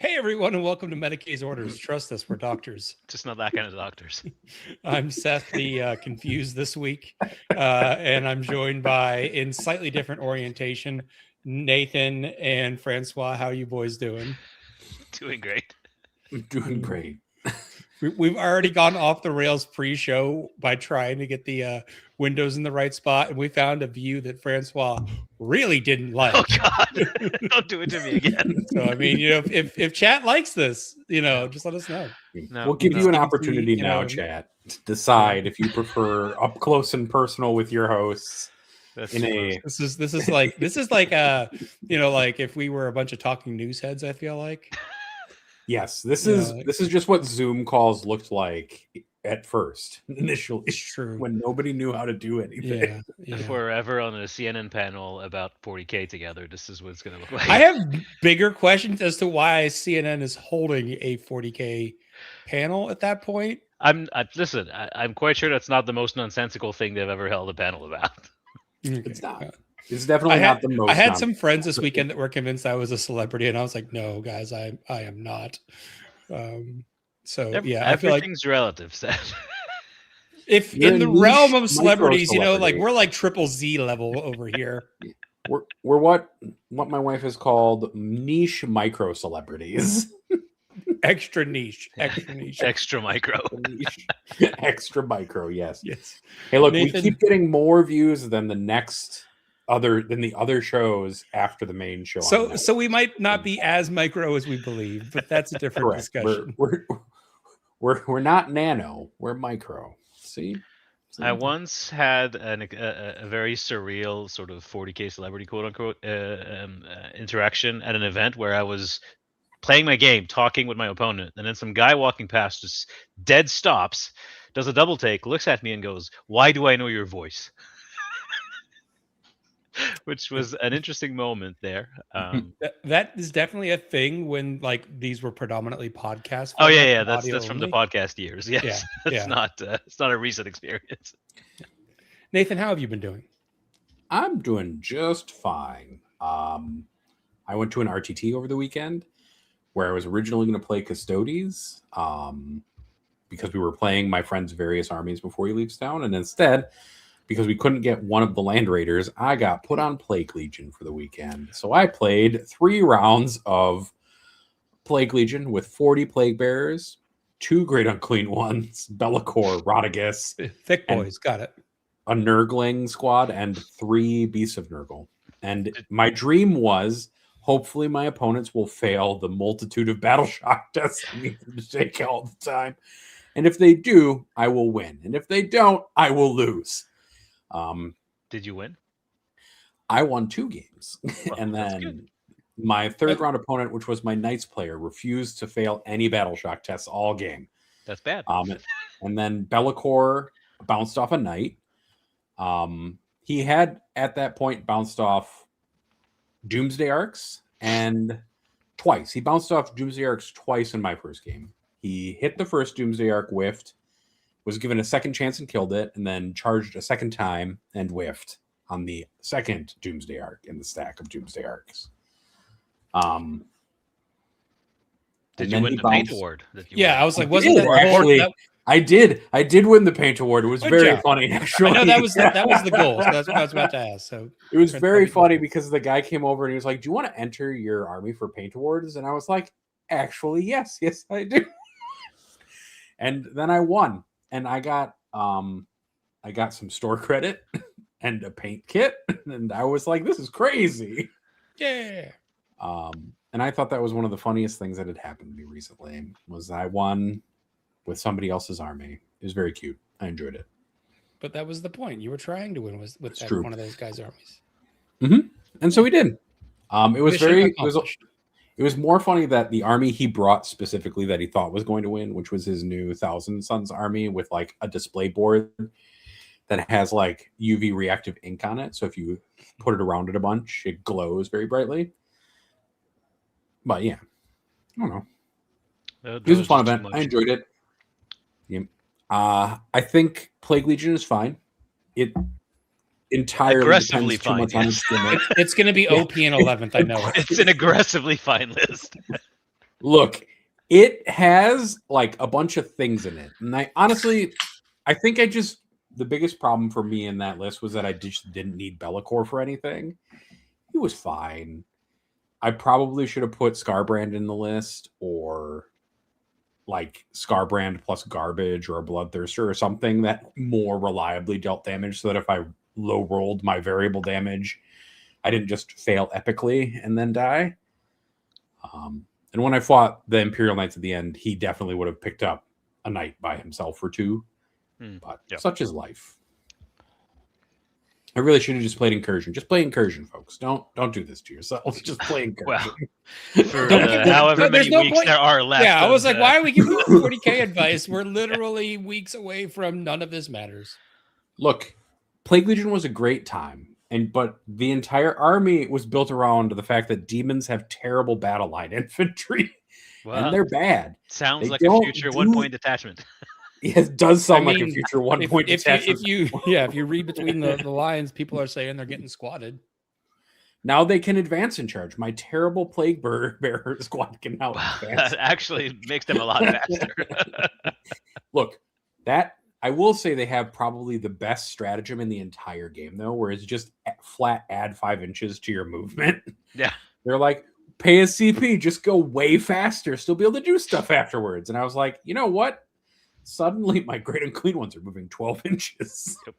Hey everyone, and welcome to Medicae's Orders. Trust us, we're doctors. Just not that kind of doctors. I'm Seth, the confused this week, and I'm joined by, in slightly different orientation, Nathan and Francois. How are you boys doing? Doing great. Doing great. We've already gone off the rails pre-show by trying to get the windows in the right spot, and we found a view that Francois really didn't like. Oh God! Don't do it to me again. So I mean, if chat likes this, just let us know. We'll give you an opportunity now, chat, to decide if you prefer up close and personal with your hosts. This is like like if we were a bunch of talking news heads. I feel like. Yes, this is just what Zoom calls looked like at first, initially. It's true. When nobody knew how to do anything. Yeah. If we're ever on a CNN panel about 40K together, this is what it's going to look like. I have bigger questions as to why CNN is holding a 40K panel at that point. I'm quite sure that's not the most nonsensical thing they've ever held a panel about. It's not. It's definitely not the most. I had some friends this weekend that were convinced I was a celebrity, and I was like, "No, guys, I am not." I feel like everything's relative, Seth. If in the realm of celebrities, like we're like triple Z level over here. We're what my wife has called niche micro celebrities. Extra niche, extra micro, extra micro. Yes. Hey, look, Nathan, we keep getting more views than the other shows after the main show. So we might not be as micro as we believe, but that's a different discussion. We're not nano, we're micro. See? I once had a very surreal sort of 40K celebrity quote unquote interaction at an event where I was playing my game, talking with my opponent, and then some guy walking past just dead stops, does a double take, looks at me and goes, "Why do I know your voice?" Which was an interesting moment there. That is definitely a thing when like these were predominantly podcasts. Oh yeah, that's from the podcast years. Yes, it's not a recent experience. Nathan, how have you been doing? I'm doing just fine. I went to an RTT over the weekend where I was originally going to play Custodes because we were playing my friend's various armies before he leaves town, and instead, because we couldn't get one of the Land Raiders, I got put on Plague Legion for the weekend. So I played 3 rounds of Plague Legion with 40 Plague Bearers, 2 Great Unclean Ones, Be'lakor, Rotigus. Thick boys, got it. A Nurgling squad, and 3 Beasts of Nurgle. And my dream was, hopefully my opponents will fail the multitude of battle shock tests I need them to take all the time. And if they do, I will win. And if they don't, I will lose. Did you win? I won 2 games. Well, and then my 3rd round opponent, which was my Knights player, refused to fail any battle shock tests all game. That's bad. And then Be'lakor bounced off a Knight. He had at that point bounced off Doomsday Arcs and twice. He bounced off Doomsday Arcs twice in my first game. He hit the first Doomsday Arc, whiffed, was given a second chance and killed it, and then charged a second time and whiffed on the second Doomsday Arc in the stack of Doomsday Arcs. Did you win the Paint Award? Yeah, I was like, wasn't that actually? I did win the Paint Award. It was very funny, actually. I know that was the goal. So that's what I was about to ask. So it was very funny because the guy came over and he was like, "Do you want to enter your army for Paint Awards?" And I was like, "Actually, yes, I do." And then I won. And I got some store credit and a paint kit, and I was like, "This is crazy!" Yeah. And I thought that was one of the funniest things that had happened to me recently. Was I won with somebody else's army? It was very cute. I enjoyed it. But that was the point. You were trying to win with one of those guys' armies. Mm-hmm. And so we did. It was more funny that the army he brought specifically that he thought was going to win, which was his new Thousand Sons army with like a display board that has like UV reactive ink on it. So if you put it around it a bunch, it glows very brightly. But yeah, I don't know. This was a fun event. I enjoyed it. Yeah. I think Plague Legion is fine. It entirely aggressively depends fine. Too much on its It's going to be OP in 11th. I know it. It's an aggressively fine list. Look, it has like a bunch of things in it. And I think the biggest problem for me in that list was that I just didn't need Be'lakor for anything. He was fine. I probably should have put Scarbrand in the list, or like Scarbrand plus Garbage or a Bloodthirster or something that more reliably dealt damage, so that if I low rolled my variable damage, I didn't just fail epically and then die. And when I fought the Imperial Knights at the end, he definitely would have picked up a knight by himself or two. But such is life. I really should have just played Incursion. Just play Incursion, folks. Don't do this to yourselves. Just play Incursion. Well, for however many weeks there are left. Yeah, I was like, why are we giving 40k advice? We're literally weeks away from none of this matters. Look, Plague Legion was a great time. But the entire army was built around the fact that demons have terrible battle line infantry. Well, and they're bad. Sounds like a future 1-point detachment. It does sound like a future 1-point detachment. If you read between the lines, people are saying they're getting squatted. Now they can advance in charge. My terrible Plague Bearer squad can now advance. That actually makes them a lot faster. Look, I will say they have probably the best stratagem in the entire game, though, where it's just flat add 5 inches to your movement. Yeah. They're like, pay a CP, just go way faster, still be able to do stuff afterwards. And I was like, you know what? Suddenly my Great Unclean ones are moving 12 inches. Yep.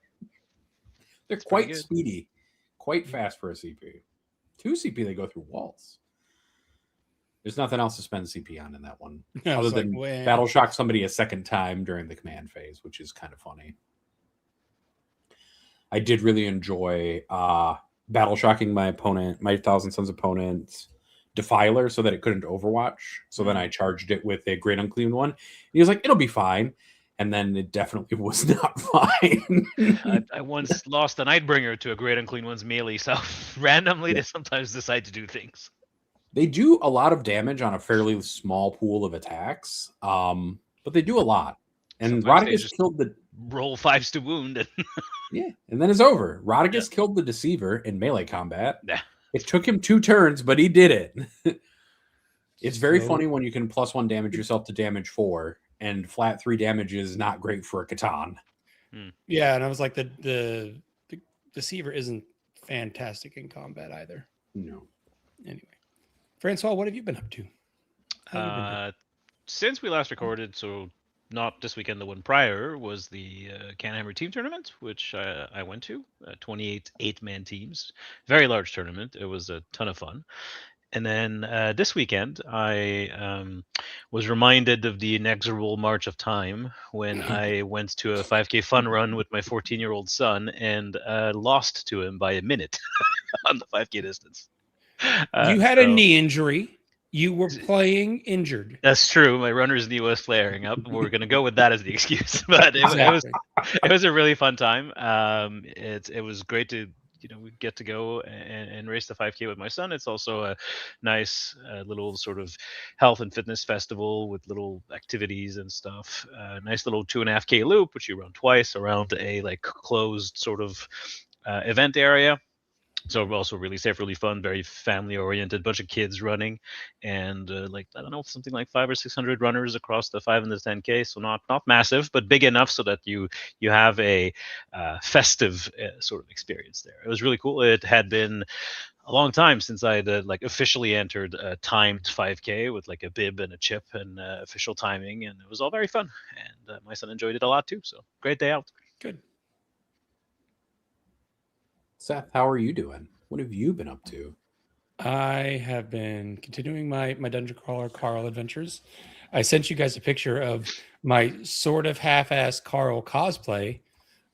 They're quite speedy, quite fast for a CP. 2 CP, they go through walls. There's nothing else to spend CP on in that one, other than Battle Shock somebody a second time during the command phase, which is kind of funny. I did really enjoy Battle Shocking my opponent, my Thousand Sons opponent's Defiler, so that it couldn't Overwatch. So then I charged it with a Great Unclean one. And he was like, it'll be fine. And then it definitely was not fine. I once lost a Nightbringer to a Great Unclean One's melee, so randomly they sometimes decide to do things. They do a lot of damage on a fairly small pool of attacks, but they do a lot. And Rodicus killed the... Roll 5s to wound. Yeah, and then it's over. Rodicus killed the Deceiver in melee combat. Yeah. It took him 2 turns, but he did it. It's very funny when you can +1 damage yourself to damage 4, and flat 3 damage is not great for a Catan. Yeah, and I was like, the Deceiver isn't fantastic in combat either. No. Anyway. Francois, what have you been up to? Since we last recorded, so not this weekend, the one prior, was the Canhammer Team Tournament, which I went to. 28 8-man teams. Very large tournament. It was a ton of fun. And then this weekend, I was reminded of the inexorable march of time when I went to a 5K fun run with my 14-year-old son and lost to him by a minute on the 5K distance. You had a knee injury. You were playing injured. That's true. My runner's knee was flaring up. We're going to go with that as the excuse. But it was a really fun time. It was great to get to go and race the 5K with my son. It's also a nice little sort of health and fitness festival with little activities and stuff. Nice little 2.5K loop, which you run twice around a closed sort of event area. So also really safe, really fun, very family oriented, bunch of kids running, and I don't know, something like 500 or 600 runners across the 5 and the 10K. So not massive, but big enough so that you have a festive sort of experience there. It was really cool. It had been a long time since I had officially entered a timed 5K with a bib and a chip and official timing, and it was all very fun. And my son enjoyed it a lot too. So great day out. Good. Seth, how are you doing? What have you been up to? I have been continuing my Dungeon Crawler Carl adventures. I sent you guys a picture of my sort of half-assed Carl cosplay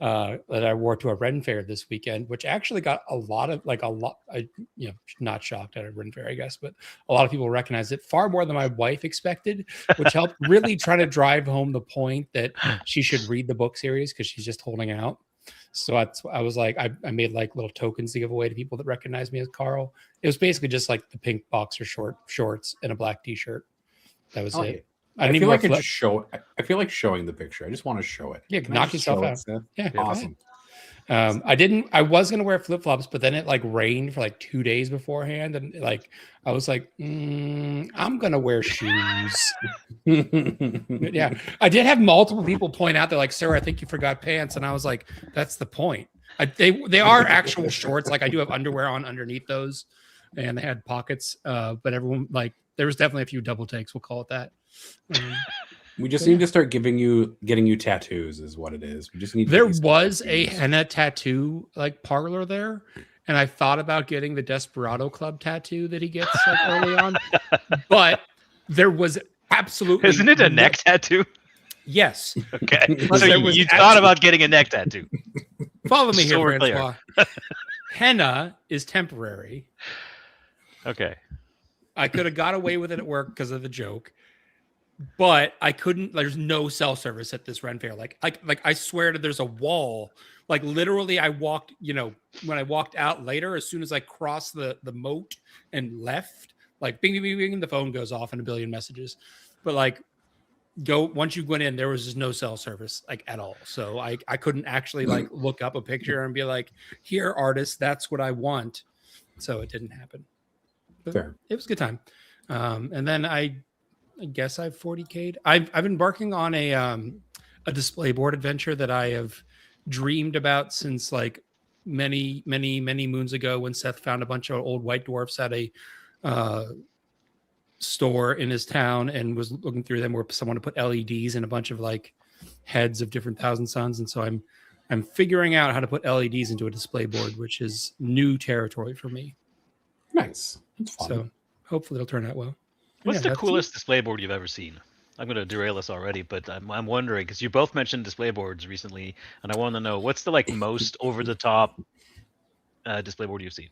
that I wore to a Ren Fair this weekend, which actually got a lot. Not shocked at a Ren Fair, I guess, but a lot of people recognized it far more than my wife expected, which helped really try to drive home the point that she should read the book series because she's just holding out. So I was like, I made little tokens to give away to people that recognize me as Carl. It was basically just the pink boxer shorts and a black t-shirt. That was it. I feel like I feel like showing the picture. I just want to show it. Yeah, knock yourself out. Yeah, awesome. I was gonna wear flip flops, but then it like rained for like 2 days beforehand, and like I was like, I'm gonna wear shoes. But yeah, I did have multiple people point out, they're like, "Sir, I think you forgot pants," and I was like, "That's the point." They are actual shorts. Like I do have underwear on underneath those, and they had pockets. But everyone like there was definitely a few double takes. We'll call it that. We just But need yeah. to start getting you tattoos, is what it is. We just need to There get you some was a tattoos. henna tattoo like parlor there, and I thought about getting the Desperado Club tattoo that he gets like early on, but there was absolutely Isn't it a neck tattoo? Yes, Okay, But so there you, was you thought about getting a neck tattoo. follow me So here, we're clear. Francois. Henna is temporary. Okay. I could have got away with it at work because of the joke, but I couldn't. There's no cell service at this Ren fair. Like I swear to there's a wall. Like literally, I walked. When I walked out later, as soon as I crossed the moat and left, like bing bing bing bing, the phone goes off and a billion messages. But like once you went in, there was just no cell service like at all. So I couldn't actually like look up a picture and be like, here, artist, that's what I want. So it didn't happen. But Fair. it was a good time. And then I guess I've 40K'd. I've been embarking on a display board adventure that I have dreamed about since like many moons ago when Seth found a bunch of old white dwarfs at a store in his town and was looking through them where someone to put LEDs in a bunch of like heads of different Thousand Suns. And so I'm figuring out how to put LEDs into a display board, which is new territory for me. Nice. It's fun. So hopefully it'll turn out well. What's the coolest display board you've ever seen? I'm going to derail this already, but I'm wondering because you both mentioned display boards recently, and I want to know what's the like most over the top display board you've seen.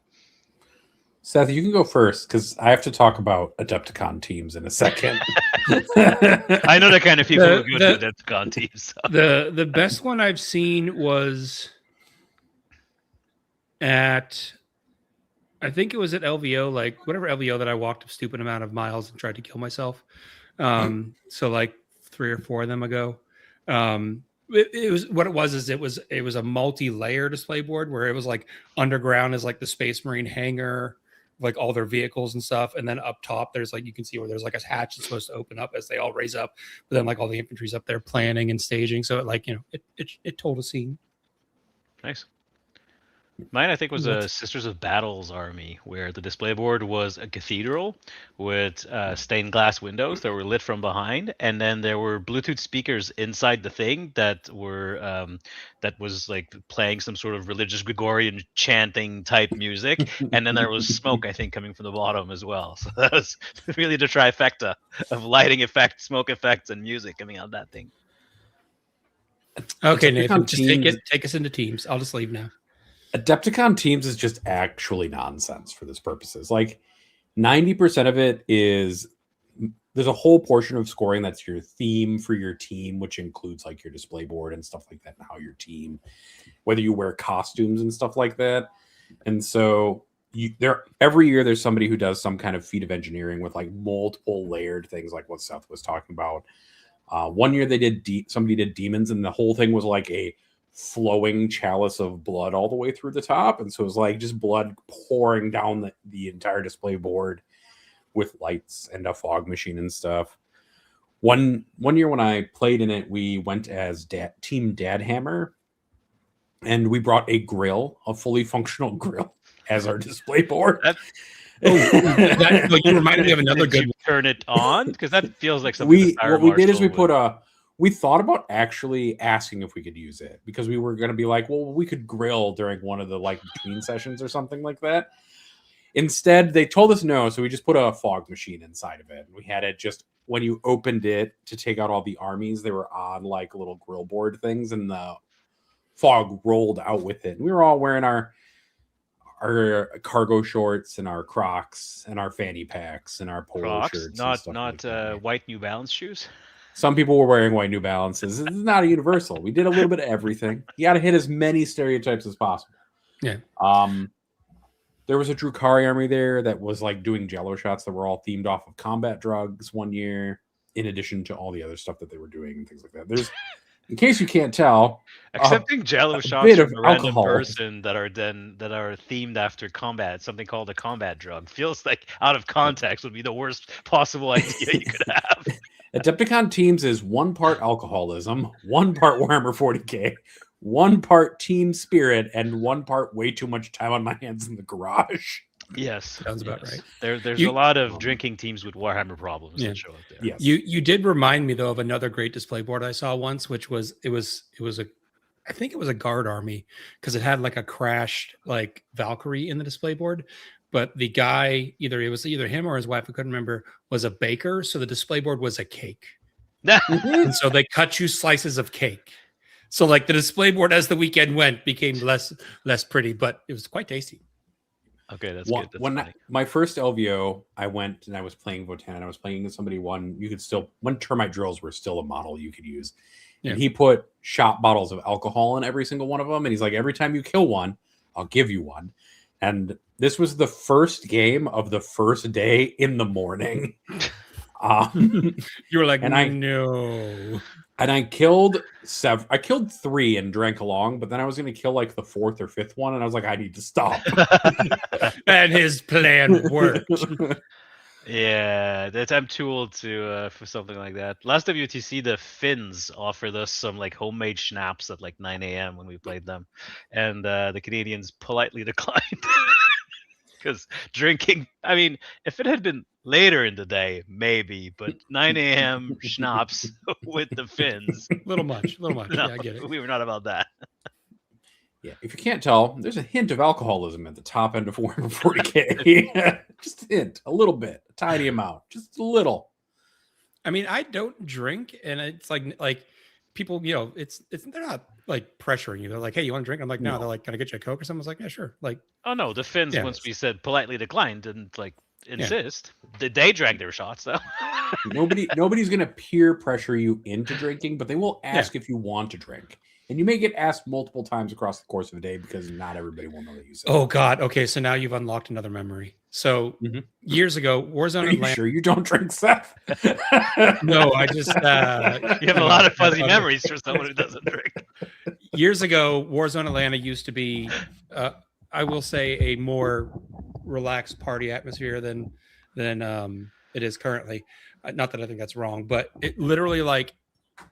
Seth, you can go first because I have to talk about Adepticon teams in a second. I know the kind of people who go to Adepticon teams. So. The best one I've seen was at, I think it was at LVO, like whatever LVO that I walked a stupid amount of miles and tried to kill myself. So like 3 or 4 of them ago. It was what it was is it was a multi-layer display board where it was like underground is like the Space Marine hangar, like all their vehicles and stuff, and then up top there's like you can see where there's like a hatch that's supposed to open up as they all raise up, but then like all the infantry's up there planning and staging, so it like it told a scene. Nice. Mine, I think, was a Sisters of Battles army, where the display board was a cathedral with stained glass windows that were lit from behind, and then there were Bluetooth speakers inside the thing that were that was like playing some sort of religious Gregorian chanting type music, and then there was smoke, I think, coming from the bottom as well. So that was really the trifecta of lighting effects, smoke effects, and music coming out of that thing. Okay, Nathan, just take us into teams. I'll just leave now. Adepticon teams is just actually nonsense for this purposes. Like 90% of it is there's a whole portion of scoring that's your theme for your team, which includes like your display board and stuff like that, and how your team, whether you wear costumes and stuff like that. And so every year there's somebody who does some kind of feat of engineering with like multiple layered things, like what Seth was talking about. One year they did somebody did demons, and the whole thing was like a flowing chalice of blood all the way through the top, and so it was like just blood pouring down the entire display board with lights and a fog machine and stuff. One year when I played in it, we went as Team Dadhammer, and we brought a fully functional grill as our display board. You reminded me of another good one. Turn it on because that feels like something. What we did is we thought about actually asking if we could use it, because we were going to be like, well, we could grill during one of the like between sessions or something like that. Instead, they told us no, so we just put a fog machine inside of it. And we had it just when you opened it to take out all the armies, they were on like little grill board things, and the fog rolled out with it. And we were all wearing our cargo shorts and our Crocs and our fanny packs and our polo shirts. Not white New Balance shoes. Some people were wearing white New Balances. It's not a universal. We did a little bit of everything. You got to hit as many stereotypes as possible. Yeah. There was a Drukhari army there that was like doing jello shots that were all themed off of combat drugs one year, in addition to all the other stuff that they were doing and things like that. In case you can't tell, Accepting Jello shots bit from of a random alcohol. person that are themed after combat, something called a combat drug, feels like out of context would be the worst possible idea you could have. Adepticon Teams is 1 part alcoholism, 1 part Warhammer 40k, 1 part team spirit, and 1 part way too much time on my hands in the garage. Yes, Sounds about right. There's a lot of drinking teams with Warhammer problems that show up there. Yes. You did remind me though of another great display board I saw once, which was I think it was a guard army because it had like a crashed like Valkyrie in the display board. But the guy, either him or his wife, I couldn't remember, was a baker. So the display board was a cake. And so they cut you slices of cake. So like the display board as the weekend went became less pretty, but it was quite tasty. Okay, that's good. That's funny. My first LVO, I went and I was playing Votan, and I was playing against somebody when termite drills were still a model you could use. Yeah. And he put shot bottles of alcohol in every single one of them. And he's like, every time you kill one, I'll give you one. And this was the first game of the first day in the morning. You were like, and no. And I killed 3 and drank along, but then I was going to kill like the 4th or 5th one. And I was like, I need to stop. And his plan worked. Yeah, I'm too old to for something like that. Last WTC, the Finns offered us some like homemade schnapps at like 9 a.m. when we played them, and the Canadians politely declined because drinking. I mean, if it had been later in the day, maybe, but 9 a.m. schnapps with the Finns, a little much. no, Yeah, I get it. we were not about that. Yeah, if you can't tell, there's a hint of alcoholism at the top end of Warhammer 40k. Just a hint, a little bit, a tiny amount, just a little. I mean, I don't drink, and it's like people, it's they're not like pressuring you. They're like, hey, you want to drink? I'm like, no. They're like, can I get you a Coke or something? I was like, yeah, sure. Like, oh no, the Finns once we said politely declined and like insist. They drank their shots though. Nobody's gonna peer pressure you into drinking, but they will ask if you want to drink. And you may get asked multiple times across the course of a day because not everybody will know that you said. Oh God. Okay, so now you've unlocked another memory. So years ago, Warzone Are you Atlanta. sure you don't drink, Seth? No, I just you have a lot of fuzzy memories for someone who doesn't drink. Years ago, Warzone Atlanta used to be, I will say, a more relaxed party atmosphere than it is currently. Not that I think that's wrong, but it literally like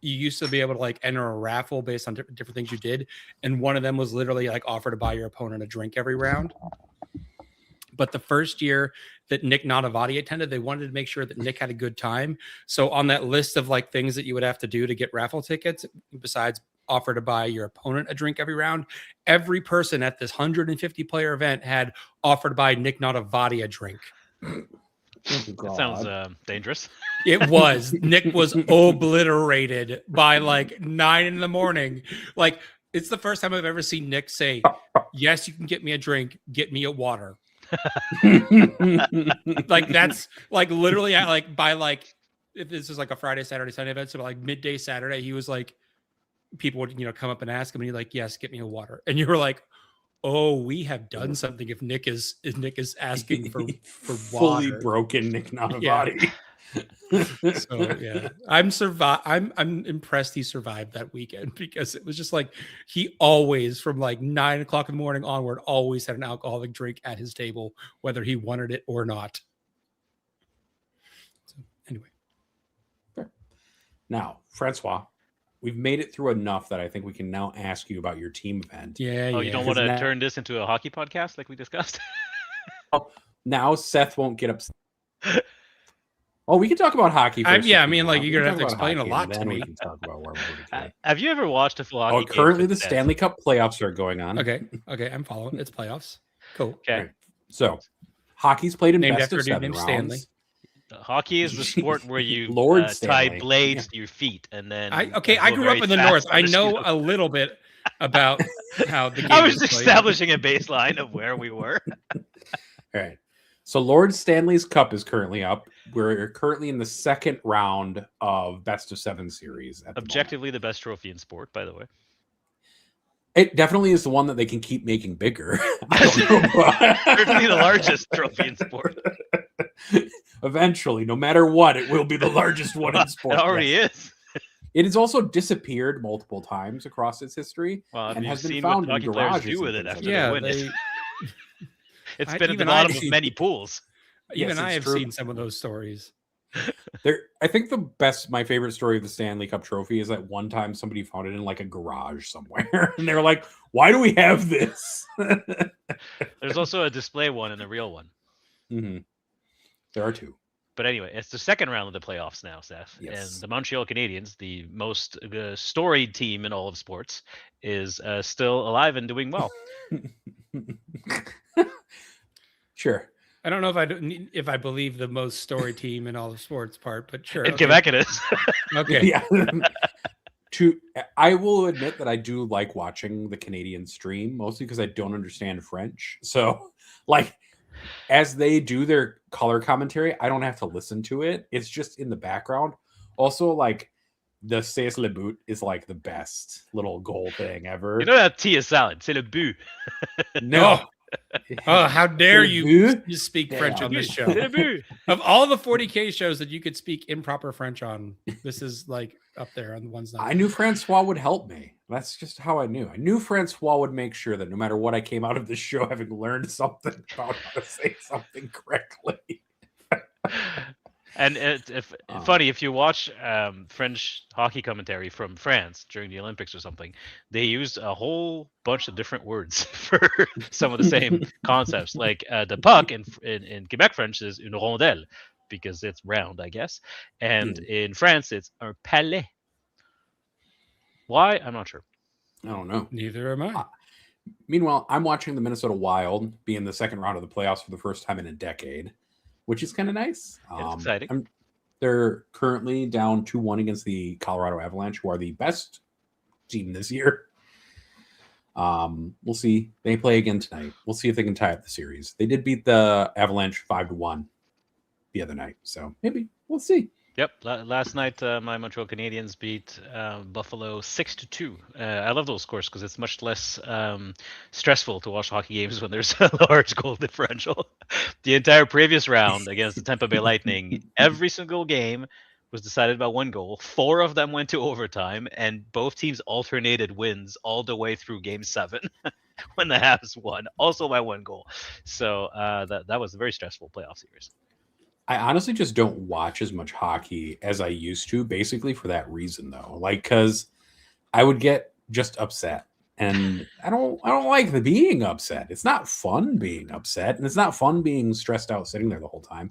you used to be able to like enter a raffle based on different things you did, and one of them was literally like offer to buy your opponent a drink every round. But the first year that Nick Nadavati attended, they wanted to make sure that Nick had a good time. So on that list of like things that you would have to do to get raffle tickets, besides offer to buy your opponent a drink every round, every person at this 150 player event had offered to buy Nick Nadavati a drink. That sounds dangerous. It was. Nick was obliterated by like 9 in the morning. Like, it's the first time I've ever seen Nick say, yes, you can get me a drink, get me a water. Like, that's like literally at like by like, if this is like a Friday, Saturday, Sunday event, so like midday Saturday, he was like, people would come up and ask him, and he's like, yes, get me a water. And you were like, oh, we have done something if Nick is asking for fully water. Broken Nick Nadavati. Yeah. So yeah, I'm impressed he survived that weekend, because it was just like he always, from like 9 o'clock in the morning onward, always had an alcoholic drink at his table, whether he wanted it or not. So anyway, now Francois, we've made it through enough that I think we can now ask you about your team event. Yeah. Oh, you don't want to turn this into a hockey podcast like we discussed? Now Seth won't get upset. Oh, we can talk about hockey. Yeah, I mean, like, you're gonna have to explain a lot to me. We can talk about where we're have you ever watched a full hockey game? Currently the Stanley Cup playoffs are going on. Okay, I'm following. It's playoffs. Cool. Okay. Right. So, hockey's played in Named best after of a dude 7 named rounds. Stanley. Hockey is the sport where you Lord tie blades to your feet, and then I grew up in the north. I know a little bit about how the game I was is played. establishing a baseline of where we were. All right. So Lord Stanley's Cup is currently up. We're currently in the second round of best of 7 series. Objectively the best trophy in sport, by the way. It definitely is the one that they can keep making bigger. Certainly the largest trophy in sport. Eventually, no matter what, it will be the largest one in sport. It already is. It has also disappeared multiple times across its history Well, have and you has been seen what found in hockey players garages do and with it things after like they Yeah, win it? they It's I- been at the even bottom I- of many pools. even Yes, I it's have true. seen some of those stories. I think my favorite story of the Stanley Cup trophy is that one time somebody found it in like a garage somewhere, and they were like, "Why do we have this?" There's also a display one and a real one. Mhm. There are two. But anyway, it's the second round of the playoffs now, Seth. Yes. And the Montreal Canadiens, the most storied team in all of sports, is still alive and doing well. Sure. I don't know if I believe the most story team in all of sports part, but sure. In okay. Quebec, it is. Okay. Yeah. I will admit that I do like watching the Canadian stream, mostly because I don't understand French. So, like, as they do their color commentary, I don't have to listen to it. It's just in the background. Also, like, the C'est le but is like the best little goal thing ever. You know that tea is salad. C'est le but. No. Oh, how dare C'est le you but? speak Yeah, French yeah. on this C'est show? le but. Of all the 40K shows that you could speak improper French on, this is like up there on the ones that I knew Francois would help me. That's just how I knew. I knew Francois would make sure that no matter what I came out of this show, having learned something about how to say something correctly. And funny, if you watch French hockey commentary from France during the Olympics or something, they used a whole bunch of different words for some of the same concepts. Like the puck in Quebec French is une rondelle because it's round, I guess, and in France it's un palais. Why? I'm not sure. I don't know. neither am I. Meanwhile, I'm watching the Minnesota Wild be in the second round of the playoffs for the first time in a decade, which is kind of nice. It's exciting. They're currently down 2-1 against the Colorado Avalanche, who are the best team this year. We'll see. They play again tonight. We'll see if they can tie up the series. They did beat the Avalanche 5-1 the other night, so maybe we'll see. Yep. Last night, my Montreal Canadiens beat Buffalo 6-2. I love those scores because it's much less stressful to watch hockey games when there's a large goal differential. The entire previous round against the Tampa Bay Lightning, every single game was decided by one goal. 4 of them went to overtime, and both teams alternated wins all the way through Game 7 when the Habs won, also by 1 goal. So that was a very stressful playoff series. I honestly just don't watch as much hockey as I used to, basically for that reason, though. Like, because I would get just upset, and I don't like the being upset. It's not fun being upset, and it's not fun being stressed out sitting there the whole time.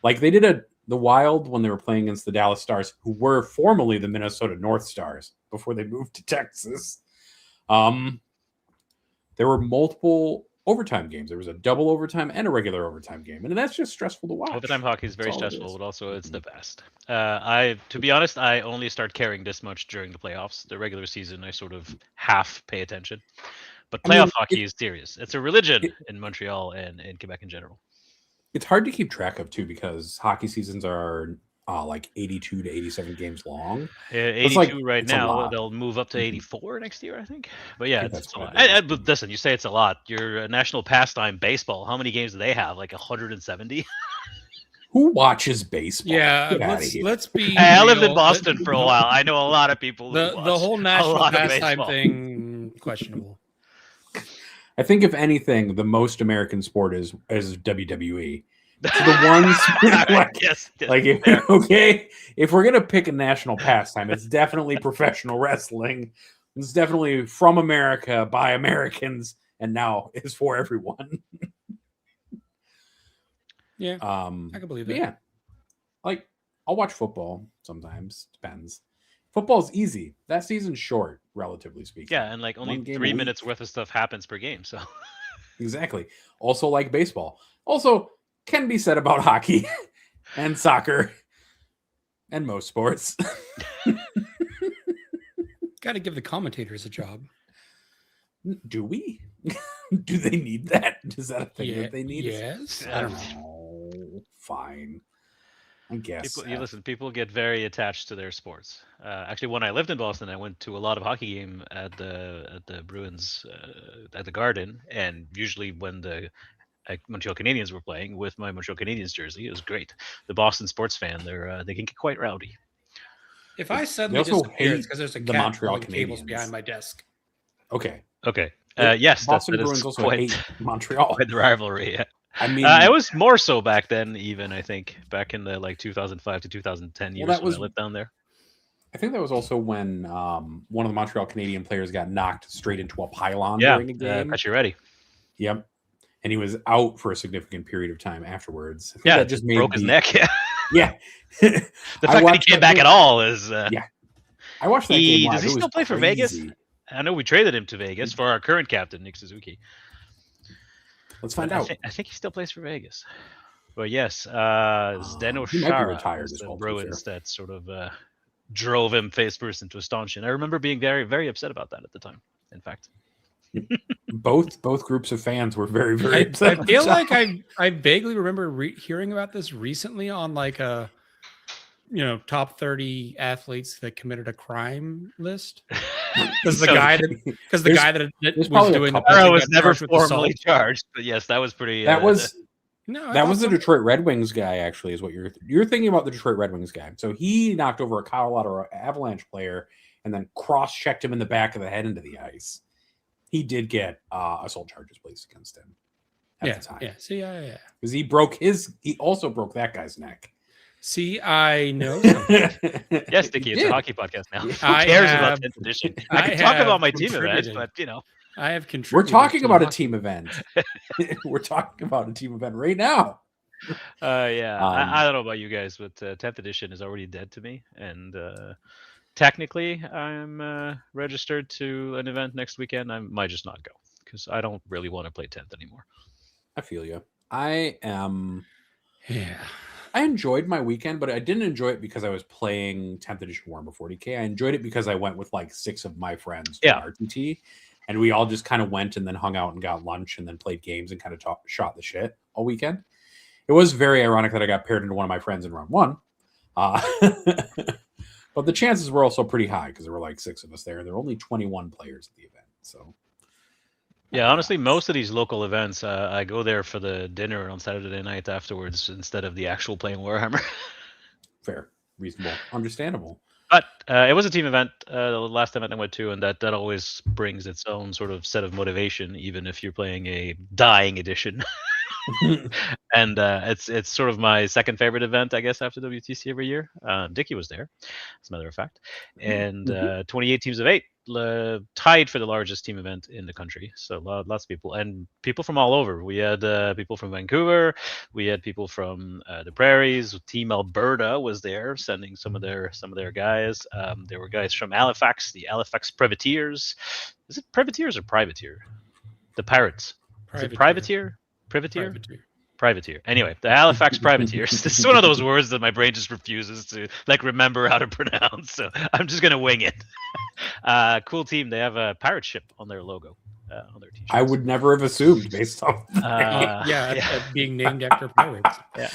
Like they did the Wild when they were playing against the Dallas Stars, who were formerly the Minnesota North Stars before they moved to Texas. There were multiple overtime games. There was a double overtime and a regular overtime game, and that's just stressful to watch. Overtime hockey is very stressful, but also it's the best. To be honest, I only start caring this much during the playoffs. The regular season, I sort of half pay attention. But playoff hockey is serious. It's a religion in Montreal and in Quebec in general. It's hard to keep track of too because hockey seasons are like 82 to 87 games long. 82 right now. They'll move up to 84 next year, I think. But yeah, it's a lot. But listen, you say it's a lot. Your national pastime, baseball. How many games do they have? Like 170. Who watches baseball? Yeah, let's be. I lived in Boston for a while. I know a lot of people. The whole national pastime thing questionable. I think if anything, the most American sport is WWE. So the ones if we're gonna pick a national pastime, it's definitely professional wrestling. It's definitely from America by Americans, and now is for everyone. Yeah, I can believe that. Yeah, like I'll watch football sometimes. Depends. Football's easy. That season's short, relatively speaking. Yeah, and like only 3 minutes worth of stuff happens per game. So exactly. Also, like baseball. Also, can be said about hockey and soccer and most sports. Got to give the commentators a job. Do we? Do they need that? Is that a thing that they need? Yes. I don't know. Fine. I guess. People get very attached to their sports. Actually, when I lived in Boston, I went to a lot of hockey game at the Bruins at the Garden, and usually when the Montreal Canadiens were playing with my Montreal Canadiens jersey, it was great. The Boston sports fan, they can get quite rowdy. If I They suddenly also disappear, it's hate because there's a the cat Montreal pulling cables Canadiens. behind my desk. Okay. Okay. The Yes, Boston that is Bruins also quite, hate Montreal. quite the rivalry. Yeah. I mean, It was more so back then, even I think back in the like 2005 to 2010 years that when was- I lived down there. I think that was also when one of the Montreal Canadian players got knocked straight into a pylon Yeah, during a game. Pacioretty. Yep. And he was out for a significant period of time afterwards. I think Yeah, that just made broke his neck. Yeah. Yeah. The fact that he came back at all is. Yeah. I watched that game live. Does he It was still play for crazy. Vegas? I know we traded him to Vegas for our current captain, Nick Suzuki. Let's find But out. I think he still plays for Vegas. But yes, Zdeno he might be Chara retired was as the well, to be Bruins that sort of drove him face first into astonishment. I remember being very, very upset about that at the time. In fact, Both groups of fans were very, very upset. I feel like I vaguely remember hearing about this recently on like a top 30 athletes that committed a crime list. Because the guy that was probably a doing the couple. Chara pitching was got never charged with assault. formally charged, but yes, that was pretty. That was No, that was the Detroit Red Wings guy. Actually, is what you're thinking about, the Detroit Red Wings guy. So he knocked over a Colorado Avalanche player and then cross-checked him in the back of the head into the ice. He did get assault charges placed against him at the time. Yeah. See, yeah. Because he also broke that guy's neck. See, I know something. Yes, Dickie, it's a hockey podcast now. Who I cares have- about 10th edition? I can I talk have about my team events, contributed. but I have We're contributed. talking to about a hockey. team event. We're talking about a team event right now. yeah, I don't know about you guys, but 10th edition is already dead to me, and technically, I'm registered to an event next weekend. I might just not go because I don't really want to play 10th anymore. I feel you. I am. Yeah. I enjoyed my weekend, but I didn't enjoy it because I was playing 10th edition Warhammer 40k. I enjoyed it because I went with like 6 of my friends to RTT, and we all just kind of went and then hung out and got lunch and then played games and kind of shot the shit all weekend. It was very ironic that I got paired into one of my friends in round 1. But the chances were also pretty high because there were like 6 of us there. There were only 21 players at the event. So, yeah, honestly, most of these local events, I go there for the dinner on Saturday night afterwards instead of the actual playing Warhammer. Fair, reasonable, understandable. But it was a team event, the last event I went to, and that always brings its own sort of set of motivation, even if you're playing a dying edition. And it's sort of my second favorite event, I guess, after WTC every year. Dickie was there, as a matter of fact. And 28 teams of 8 tied for the largest team event in the country. So lots of people, and people from all over. We had people from Vancouver. We had people from the prairies. Team Alberta was there, sending some of their guys. There were guys from Halifax, the Halifax Privateers. Is it Privateers or Privateer? The Pirates. Is it Privateer? Privateer. Anyway, the Halifax Privateers. This is one of those words that my brain just refuses to remember how to pronounce. So I'm just gonna wing it. Cool team. They have a pirate ship on their logo, on their t-shirts. I would never have assumed based off. Being named after pirates. Yeah.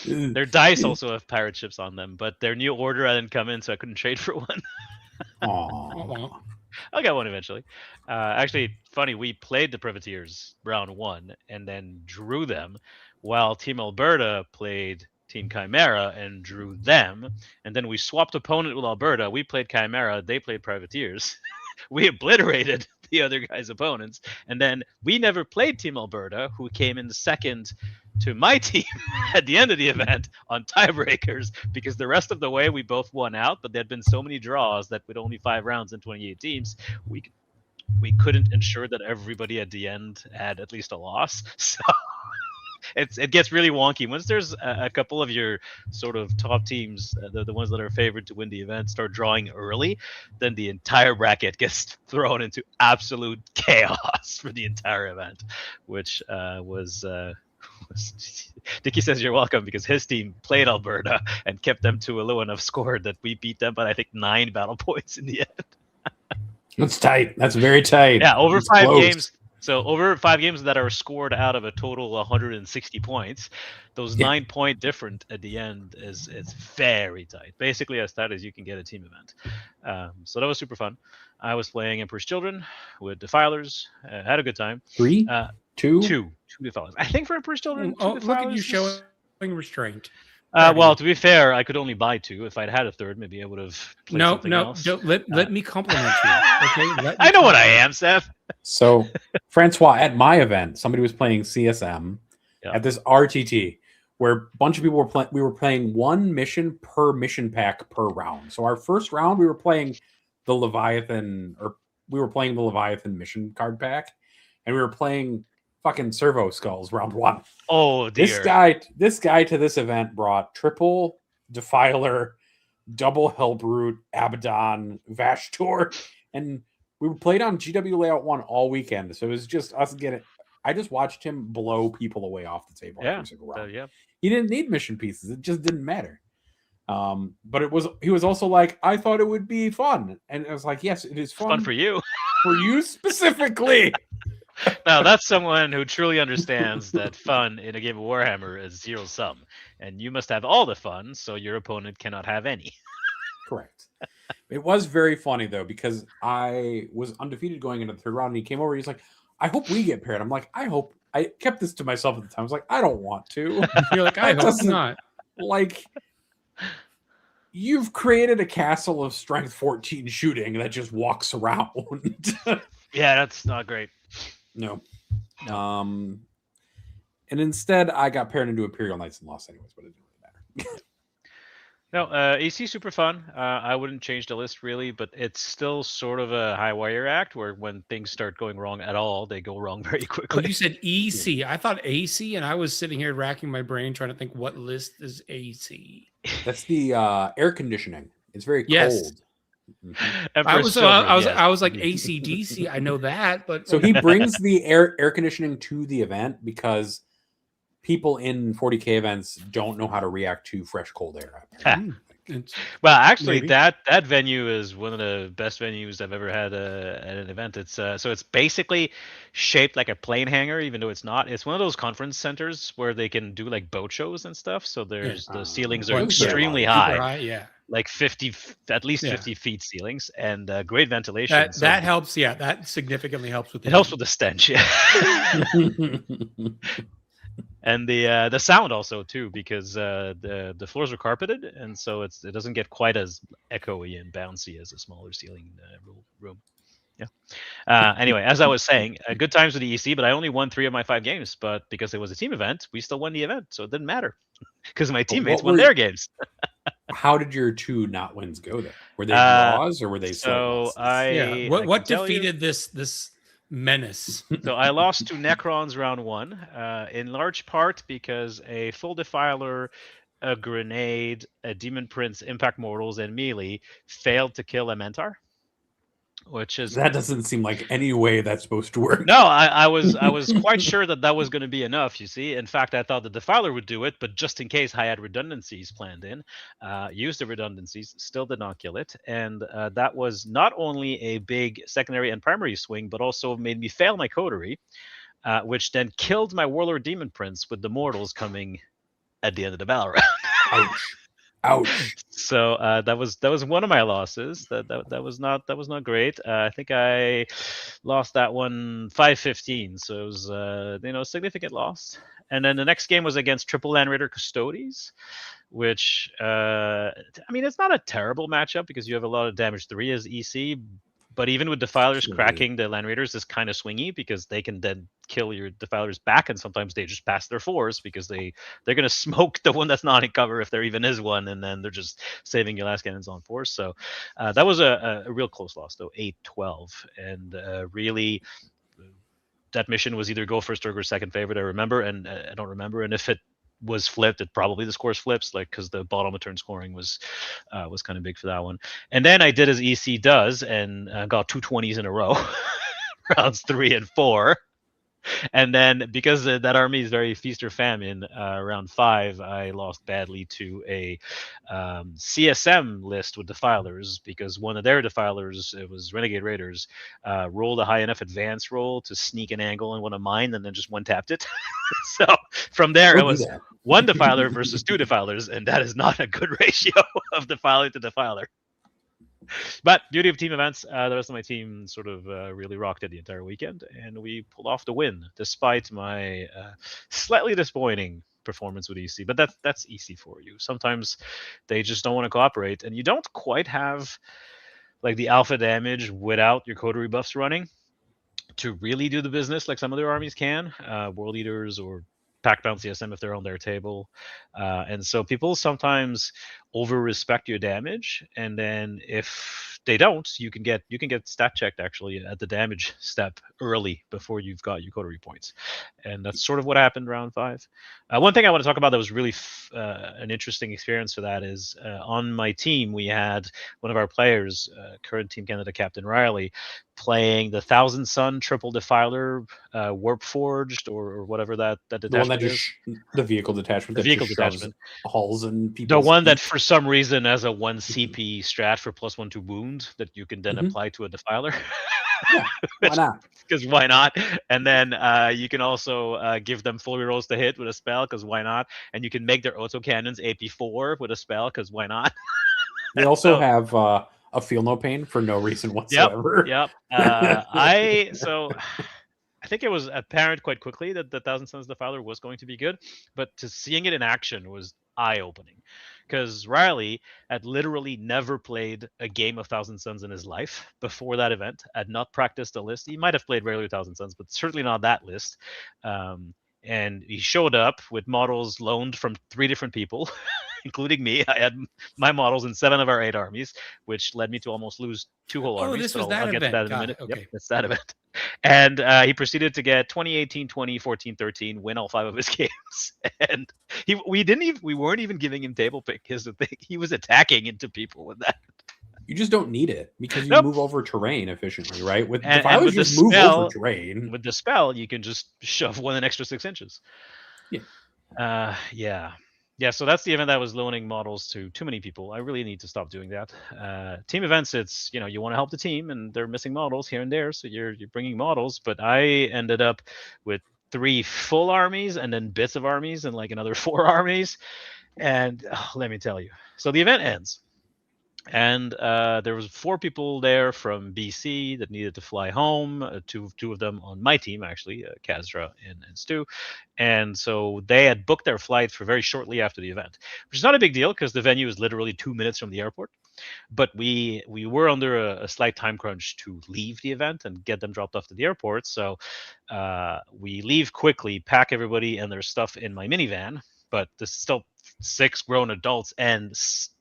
Their dice also have pirate ships on them, but their new order hadn't come in, so I couldn't trade for one. Aww. I'll get one eventually. Actually, funny, we played the Privateers round 1 and then drew them, while Team Alberta played Team Chimera and drew them. And then we swapped opponent with Alberta. We played Chimera, they played Privateers. We obliterated the other guy's opponents. And then we never played Team Alberta, who came in second to my team at the end of the event on tiebreakers, because the rest of the way we both won out, but there had been so many draws that with only 5 rounds and 28 teams, we couldn't ensure that everybody at the end had at least a loss. So it gets really wonky once there's a couple of your sort of top teams, the ones that are favored to win the event, start drawing early. Then the entire bracket gets thrown into absolute chaos for the entire event, which was Dickie says you're welcome, because his team played Alberta and kept them to a low enough score that we beat them by I think 9 battle points in the end. That's tight. That's very tight. Yeah, over it's 5 close. games. So over 5 games that are scored out of a total 160 points, those 9-point difference at the end it's very tight. Basically as tight as you can get a team event. So that was super fun. I was playing Emperor's Children with Defilers. Had a good time. 3, 2, Two Defilers. I think for Emperor's Children. Look at you showing restraint. Well, to be fair, I could only buy 2. If I'd had a third, maybe I would have played No, something else. don't let me compliment you. Okay, let me I know what I compliment am, Seth. So, Francois, at my event, somebody was playing CSM Yeah. at this RTT where a bunch of people were playing. We were playing 1 mission per mission pack per round. So our first round, we were playing the Leviathan, or we were playing the Leviathan mission card pack, and we were playing fucking Servo Skulls round 1. Oh dear. This guy to this event brought triple Defiler, double Hellbrute, Abaddon, Vashtor, and we played on GW Layout 1 all weekend. So it was just us getting. I just watched him blow people away off the table every single round. Yeah. He didn't need mission pieces; it just didn't matter. But he was also like, I thought it would be fun, and I was like, yes, it is Fun for you. for you specifically. Now that's someone who truly understands that fun in a game of Warhammer is 0 sum, and you must have all the fun, so your opponent cannot have any. Correct. It was very funny though, because I was undefeated going into the third round, and he came over. He's like, "I hope we get paired." I'm like, "I hope." I kept this to myself at the time. I was like, "I don't want to." You're like, I That hope doesn't- not. Like, you've created a castle of strength 14 shooting that just walks around. Yeah, that's not great. No. And instead, I got paired into Imperial Knights and lost anyways, but it didn't really matter. No, AC super fun. I wouldn't change the list really, but it's still sort of a high wire act where when things start going wrong at all, they go wrong very Oh, quickly. you said EC. I thought AC, and I was sitting here racking my brain trying to think what list is AC. That's the air conditioning. It's very Yes. cold. Mhm. I Emperor's was Children, I was yes. I was like AC/DC. I know that, but So he brings the air conditioning to the event because people in 40K events don't know how to react to fresh cold air. It's- Well, actually, Maybe. that venue is one of the best venues I've ever had at an event. It's so it's basically shaped like a plane hangar, even though it's not. It's one of those conference centers where they can do like boat shows and stuff. So there's the ceilings are Well, yeah, extremely super high, yeah. like 50, at least Yeah. 50 feet ceilings, and great ventilation. That so that helps. Yeah, that significantly helps with it helps with the stench. Yeah. And the sound also too, because the floors are carpeted, and so it doesn't get quite as echoey and bouncy as a smaller ceiling room. Yeah. Anyway, as I was saying, good times with the EC, but I only won 3 of my 5 games. But because it was a team event, we still won the event, so it didn't matter because my teammates won their games. How did your 2 not wins go then? Were they draws or were they So slight losses? Yeah. I What can tell you- defeated this menace? So I lost to Necrons round 1, in large part because a full defiler, a grenade, a demon prince, impact mortals, and melee failed to kill a mentor, which is That doesn't seem like any way that's supposed to work. no. I was quite sure that was going to be enough. You see, in fact, I thought the defiler would do it, but just in case, I had redundancies planned in. Used the redundancies, still did not kill it, and that was not only a big secondary and primary swing, but also made me fail my coterie, which then killed my warlord demon prince with the mortals coming at the end of the battle round. Ouch. So that was one of my losses. That was not great. I think I lost that one 5-15. So it was a significant loss. And then the next game was against Triple Land Raider Custodes, which I mean it's not a terrible matchup because you have a lot of damage 3 as EC. But even with Defilers cracking the Land Raiders is kind of swingy because they can then kill your Defilers back, and sometimes they just pass their 4s because they're going to smoke the one that's not in cover if there even is one, and then they're just saving your last cannons on 4s. So that was a real close loss, though, 8-12. And really, that mission was either go first or go second favorite, I remember, and I don't remember. And if it was flipped, it probably the scores flips, like because the bottom of turn scoring was kind of big for that one. And then I did as EC does and got 2 20s in a row, rounds 3 and 4. And then because that army is very feast or famine, round 5 I lost badly to a CSM list with Defilers because one of their Defilers, it was Renegade Raiders, rolled a high enough advance roll to sneak an angle on one of mine and then just one tapped it. So from there it was 1 Defiler versus 2 Defilers, and that is not a good ratio of Defiler to Defiler. But beauty of team events, the rest of my team sort of really rocked it the entire weekend, and we pulled off the win despite my slightly disappointing performance with EC, but that's EC for you. Sometimes they just don't want to cooperate, and you don't quite have like the alpha damage without your coterie buffs running to really do the business like some other armies can, world eaters or pack-bound CSM if they're on their table. And so people sometimes over-respect your damage, and then if they don't, you can get stat checked actually at the damage step early before you've got your coterie points. And that's sort of what happened round 5. One thing I want to talk about that was really an interesting experience for that is on my team we had one of our players, current Team Canada captain Riley, playing the Thousand Sun Triple Defiler Warp Forged or whatever that detachment The one that is. just the vehicle detachment. The that vehicle just shoves detachment. Hulls and people. The one that for some reason has a 1 CP strat for +1 to wound that you can then Mhm. apply to a defiler. Yeah, why not? Because why not? And then you can also give them full rerolls to hit with a spell, because why not? And you can make their autocannons AP4 with a spell, because why not? They also So- have a feel no pain for no reason whatsoever. Yep. I think it was apparent quite quickly that the Thousand Suns Defiler was going to be good, but seeing it in action was eye-opening, because Riley had literally never played a game of Thousand Suns in his life before that event, had not practiced a list. He might have played regular Thousand Suns, but certainly not that list. And he showed up with models loaned from 3 different people, including me. I had my models in 7 of our 8 armies, which led me to almost lose 2 whole armies. This but was that I'll get to event. that in a Got minute. it. Okay. Yep, that's that event. And he proceeded to get 2018, 20, 14, 13, win all 5 of his games. And we weren't even giving him table pick. Here's the thing: he was attacking into people with that. You just don't need it because you Nope. move over terrain efficiently, right? With And Defilers, with the just move spell- over terrain. With the spell, you can just shove one an extra 6 inches. Yeah. Yeah, so that's the event that was loaning models to too many people. I really need to stop doing that. Team events, it's, you want to help the team, and they're missing models here and there, so you're bringing models. But I ended up with 3 full armies and then bits of armies and like another 4 armies. And let me tell you, so the event ends. And there was 4 people there from BC that needed to fly home. Two of them on my team, actually, Kazra and Stu. And so they had booked their flight for very shortly after the event, which is not a big deal because the venue is literally 2 minutes from the airport. But we were under a slight time crunch to leave the event and get them dropped off to the airport. So we leave quickly, pack everybody and their stuff in my minivan. But there's still 6 grown adults and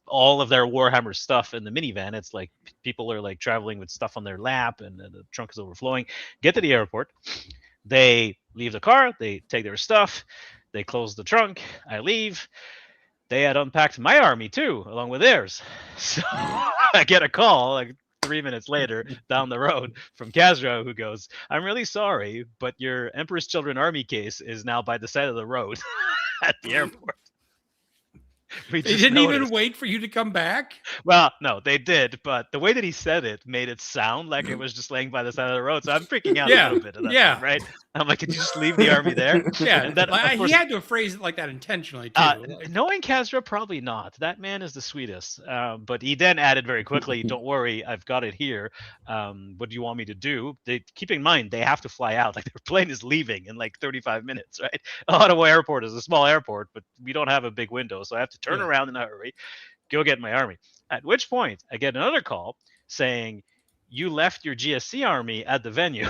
all of their Warhammer stuff in the minivan. It's like people are like traveling with stuff on their lap, and the trunk is overflowing. Get to the airport. They leave the car. They take their stuff. They close the trunk. I leave. They had unpacked my army too, along with theirs. So I get a call like 3 minutes later down the road from Kazra, who goes, "I'm really sorry, but your Emperor's Children army case is now by the side of the road at the airport." They didn't even wait for you to come back? Well, no, they did, but the way that he said it made it sound like it was just laying by the side of the road. So I'm freaking out a little bit at that point, right? I'm like, could you just leave the army there? Yeah, And then, of course, he had to have phrased it like that intentionally, too. Knowing Kazra, probably not. That man is the sweetest. But he then added very quickly, "Don't worry, I've got it here. What do you want me to do?" Keep in mind, they have to fly out. Like, their plane is leaving in like 35 minutes, right? Ottawa Airport is a small airport, but we don't have a big window. So I have to turn around in a hurry, go get my army. At which point, I get another call saying, "You left your GSC army at the venue."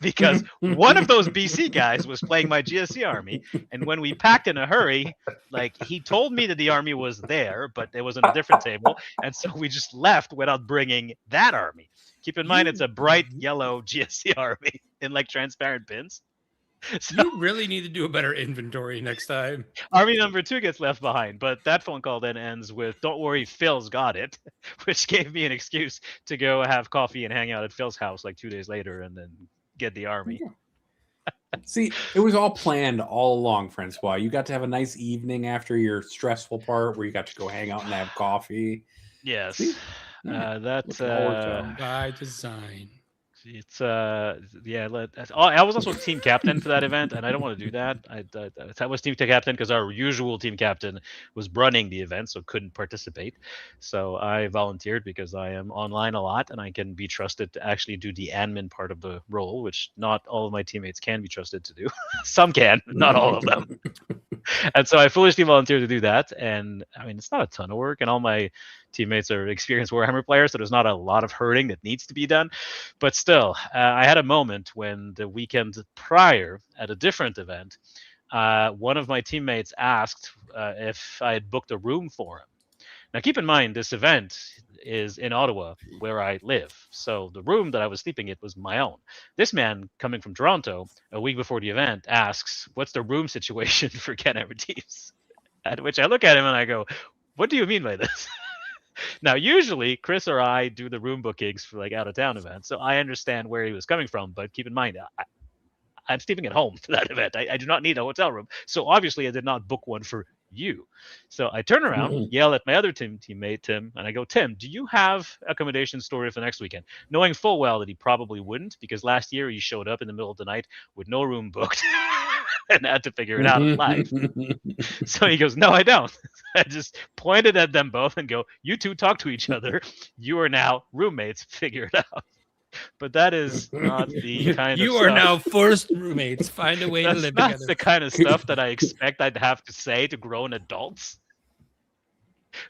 Because one of those BC guys was playing my GSC army, and when we packed in a hurry, like, he told me that the army was there, but it was on a different table, and so we just left without bringing that army. Keep in mind, it's a bright yellow GSC army in like transparent pins. So, you really need to do a better inventory next time. Army number 2 gets left behind, but that phone call then ends with, "Don't worry, Phil's got it," which gave me an excuse to go have coffee and hang out at Phil's house like 2 days later, and then get the army. See, it was all planned all along, Francois. You got to have a nice evening after your stressful part where you got to go hang out and have coffee. Yes. See? Yeah. That's all worked out. By design. It's yeah. I was also team captain for that event, and I don't want to do that. I was team captain because our usual team captain was running the event, so couldn't participate. So I volunteered because I am online a lot, and I can be trusted to actually do the admin part of the role, which not all of my teammates can be trusted to do. Some can, not all of them. And so I foolishly volunteered to do that. And I mean, it's not a ton of work, and all my teammates are experienced Warhammer players, so there's not a lot of herding that needs to be done. But still, I had a moment when the weekend prior at a different event, one of my teammates asked if I had booked a room for him. Now, keep in mind, this event is in Ottawa, where I live. So the room that I was sleeping in was my own. This man, coming from Toronto, a week before the event, asks, "What's the room situation for Canada teams?" At which I look at him and I go, "What do you mean by this?" Now, usually Chris or I do the room bookings for like out of town events, so I understand where he was coming from. But keep in mind, I'm sleeping at home for that event. I do not need a hotel room. So obviously I did not book one for you. So I turn around, yell at my other teammate, Tim, and I go, "Tim, do you have accommodation stored for next weekend?" Knowing full well that he probably wouldn't, because last year he showed up in the middle of the night with no room booked and had to figure it out live. So he goes, "No, I don't." I just pointed at them both and go, "You two talk to each other. You are now roommates. Figure it out." But that is not the kind of You stuff. are now forced roommates. Find a way to That's live not together. the kind of stuff that I expect I'd have to say to grown adults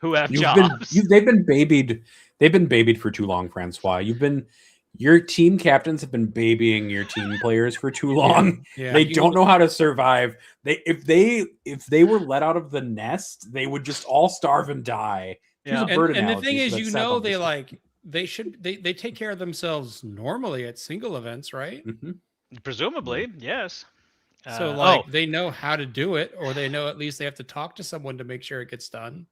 who have jobs. They've been babied. They've been babied for too long, Francois. Your team captains have been babying your team players for too long. Yeah. They don't know how to survive. If they were let out of the nest, they would just all starve and die. Yeah. And the thing is, they take care of themselves normally at single events, right? Mm-hmm. Presumably, yes. So they know how to do it, or they know at least they have to talk to someone to make sure it gets done.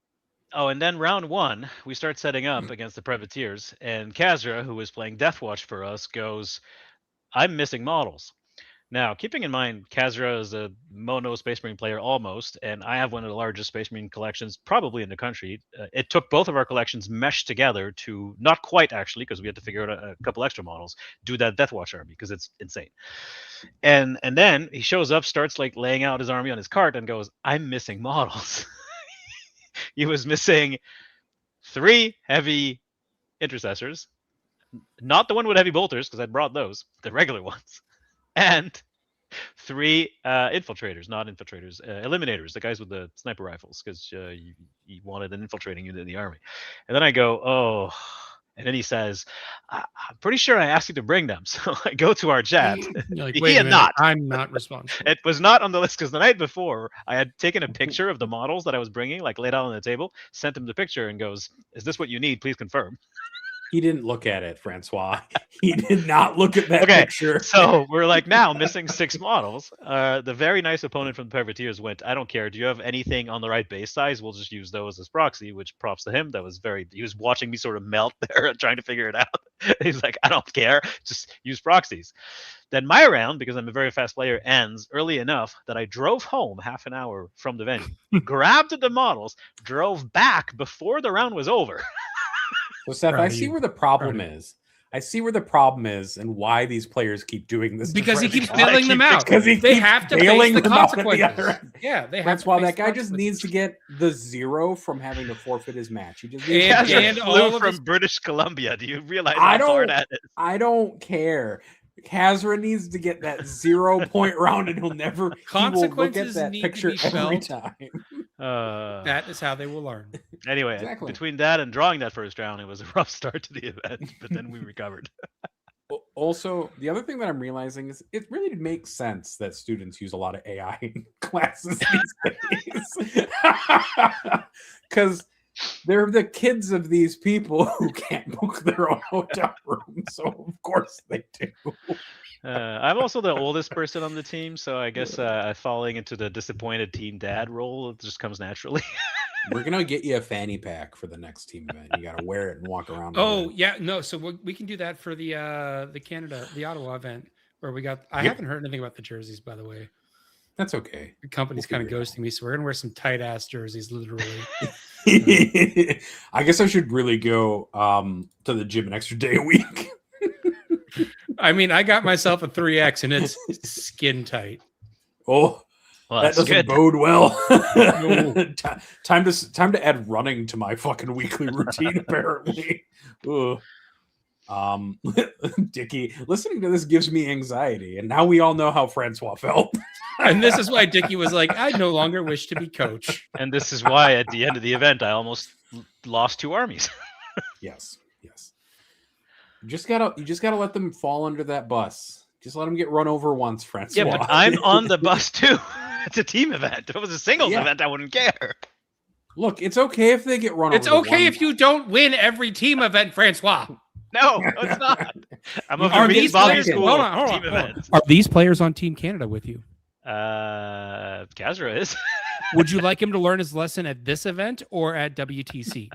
Oh, and then round one, we start setting up against the Privateers, and Kazra, who was playing Death Watch for us, goes, "I'm missing models." Now, keeping in mind, Kazra is a mono Space Marine player almost, and I have one of the largest Space Marine collections probably in the country. It took both of our collections meshed together to, not quite actually, because we had to figure out a couple extra models, do that Death Watch army, because it's insane. And then he shows up, starts like laying out his army on his cart, and goes, "I'm missing models." He was missing 3 heavy intercessors, not the one with heavy bolters, because I'd brought those, the regular ones, and 3 infiltrators, not infiltrators, eliminators, the guys with the sniper rifles, because he wanted an infiltrating unit in the army. And then I go, "Oh," and then he says, "I'm pretty sure I asked you to bring them." So I go to our chat. You're like, He "Wait a had minute, not. I'm not responsible." It was not on the list because the night before I had taken a picture of the models that I was bringing, like laid out on the table, sent him the picture, and goes, "Is this what you need? Please confirm." He didn't look at it, Francois. He did not look at that picture. So we're like now missing 6 models. The very nice opponent from the Privateers went, "I don't care. Do you have anything on the right base size? We'll just use those as proxy," which props to him. That was he was watching me sort of melt there trying to figure it out. He's like, "I don't care. Just use proxies." Then my round, because I'm a very fast player, ends early enough that I drove home half an hour from the venue, grabbed the models, drove back before the round was over. So, Seth, I see where the problem is. I see where the problem is and why these players keep doing this. Because he keeps bailing them out. Because they have to face the consequences. Yeah, that's why that guy just needs to get the 0 from having to forfeit his match. He just needs and flew from British Columbia. Do you realize how hard that is? I don't care. Kazra needs to get that 0 point round, and he'll never. Consequences he will look at that picture every time. That is how they will learn. Anyway, between that and drawing that first round, it was a rough start to the event, but then we recovered. Also, the other thing that I'm realizing is it really makes sense that students use a lot of AI in classes these days. Because they're the kids of these people who can't book their own hotel room, so of course they do. I'm also the oldest person on the team, so I guess falling into the disappointed team dad role just comes naturally. We're gonna get you a fanny pack for the next team event. You gotta wear it and walk around. Oh yeah, no. So we can do that for the Ottawa event where we got. I haven't heard anything about the jerseys, by the way. That's okay. The company's kind of ghosting me, so we're gonna wear some tight ass jerseys, literally. I guess I should really go to the gym an extra day a week. I mean, I got myself a 3X and it's skin tight. Oh, Well, that that's doesn't good. bode well. No. Time to add running to my fucking weekly routine. Apparently, ugh. Dickie, listening to this gives me anxiety, and now we all know how Francois felt. And this is why Dickie was like, I no longer wish to be coach. And this is why at the end of the event, I almost lost 2 armies. Yes. You just gotta let them fall under that bus. Just let them get run over once, Francois. Yeah, but I'm on the bus too. It's a team event. If it was a singles Yeah. event, I wouldn't care. Look, it's okay if they get run It's over. okay if you don't win every team event, Francois. No, it's not. I'm a Are Vermees these Bobby players- School hold on, team hold on. event. Are these players on Team Canada with you? Kazra is. Would you like him to learn his lesson at this event or at WTC?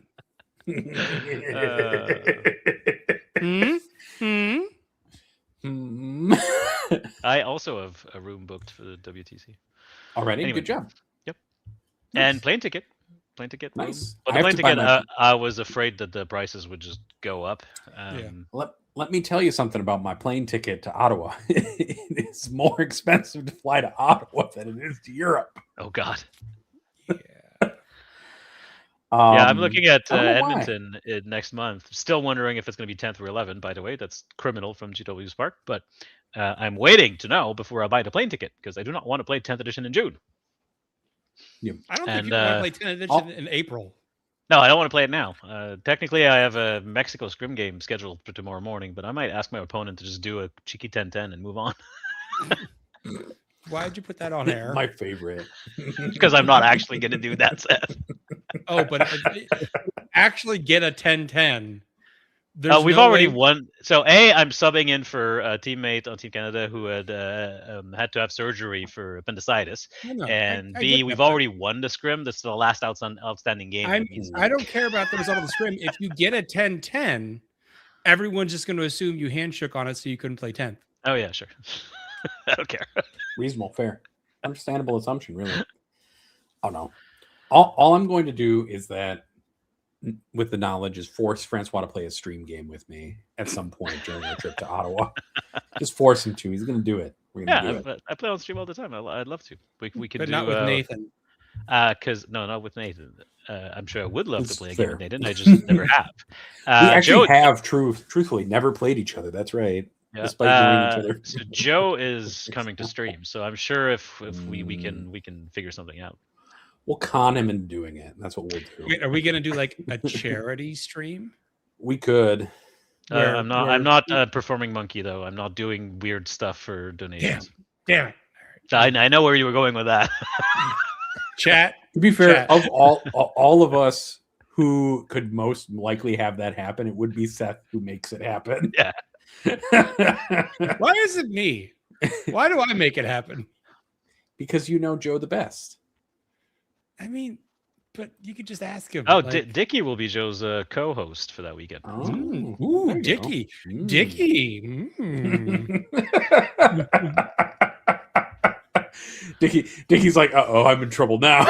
I also have a room booked for the WTC. Already, Anyway. good job. Yep. Nice. And plane ticket. Room. Nice. But I the have plane to buy ticket, my- I was afraid that the prices would just go up. Let me tell you something about my plane ticket to Ottawa. It's more expensive to fly to Ottawa than it is to Europe. Oh God. Yeah. Yeah, I'm looking at I don't know why. Edmonton next month. Still wondering if it's going to be 10th or 11th, by the way. That's criminal from GW Spark. But I'm waiting to know before I buy the plane ticket because I do not want to play 10th edition in June. I don't think And, you want to play 10 edition in April. No, I don't want to play it now. Technically, I have a Mexico scrim game scheduled for tomorrow morning, but I might ask my opponent to just do a cheeky 10-10 and move on Why'd you put that on air? My favorite. because I'm not actually going to do that, Seth. Oh, but actually get a 10-10. We've already won. So I'm subbing in for a teammate on Team Canada who had had to have surgery for appendicitis, and B, we've already won the scrim. That's the last outstanding game. I don't care about the result of the scrim. If you get a 10-10, everyone's just going to assume you handshook on it, so you couldn't play 10th. Oh yeah, sure. I don't care. Reasonable, fair, understandable assumption, really. Oh no. All I'm going to do is that, with the knowledge, is force Francois to play a stream game with me at some point during our trip to Ottawa. Just force him to. He's going to do it. We're going to do it. I play on stream all the time. I'd love to. We can But do, not with Nathan. Because not with Nathan. I'm sure I would love to play a fair. game with Nathan. I just never have. We actually Joe, have truthfully never played each other. That's right. yeah, Despite knowing each other. so Joe is coming to stream, so I'm sure if we can figure something out. We'll con him into doing it. That's what we'll do. Wait, are we going to do like a charity stream? We could. I'm not a performing monkey though. I'm not doing weird stuff for donations. Damn it. I know where you were going with that. Chat. To be fair, Chat. of all of us who could most likely have that happen, it would be Seth who makes it happen. Yeah. Why is it me? Why do I make it happen? Because you know Joe the best. I mean, but you could just ask him. Oh, like, Dickie will be Joe's co-host for that weekend. Oh, ooh, there you go. Dickie. Mm. Dickie. Dickie's like, I'm in trouble now.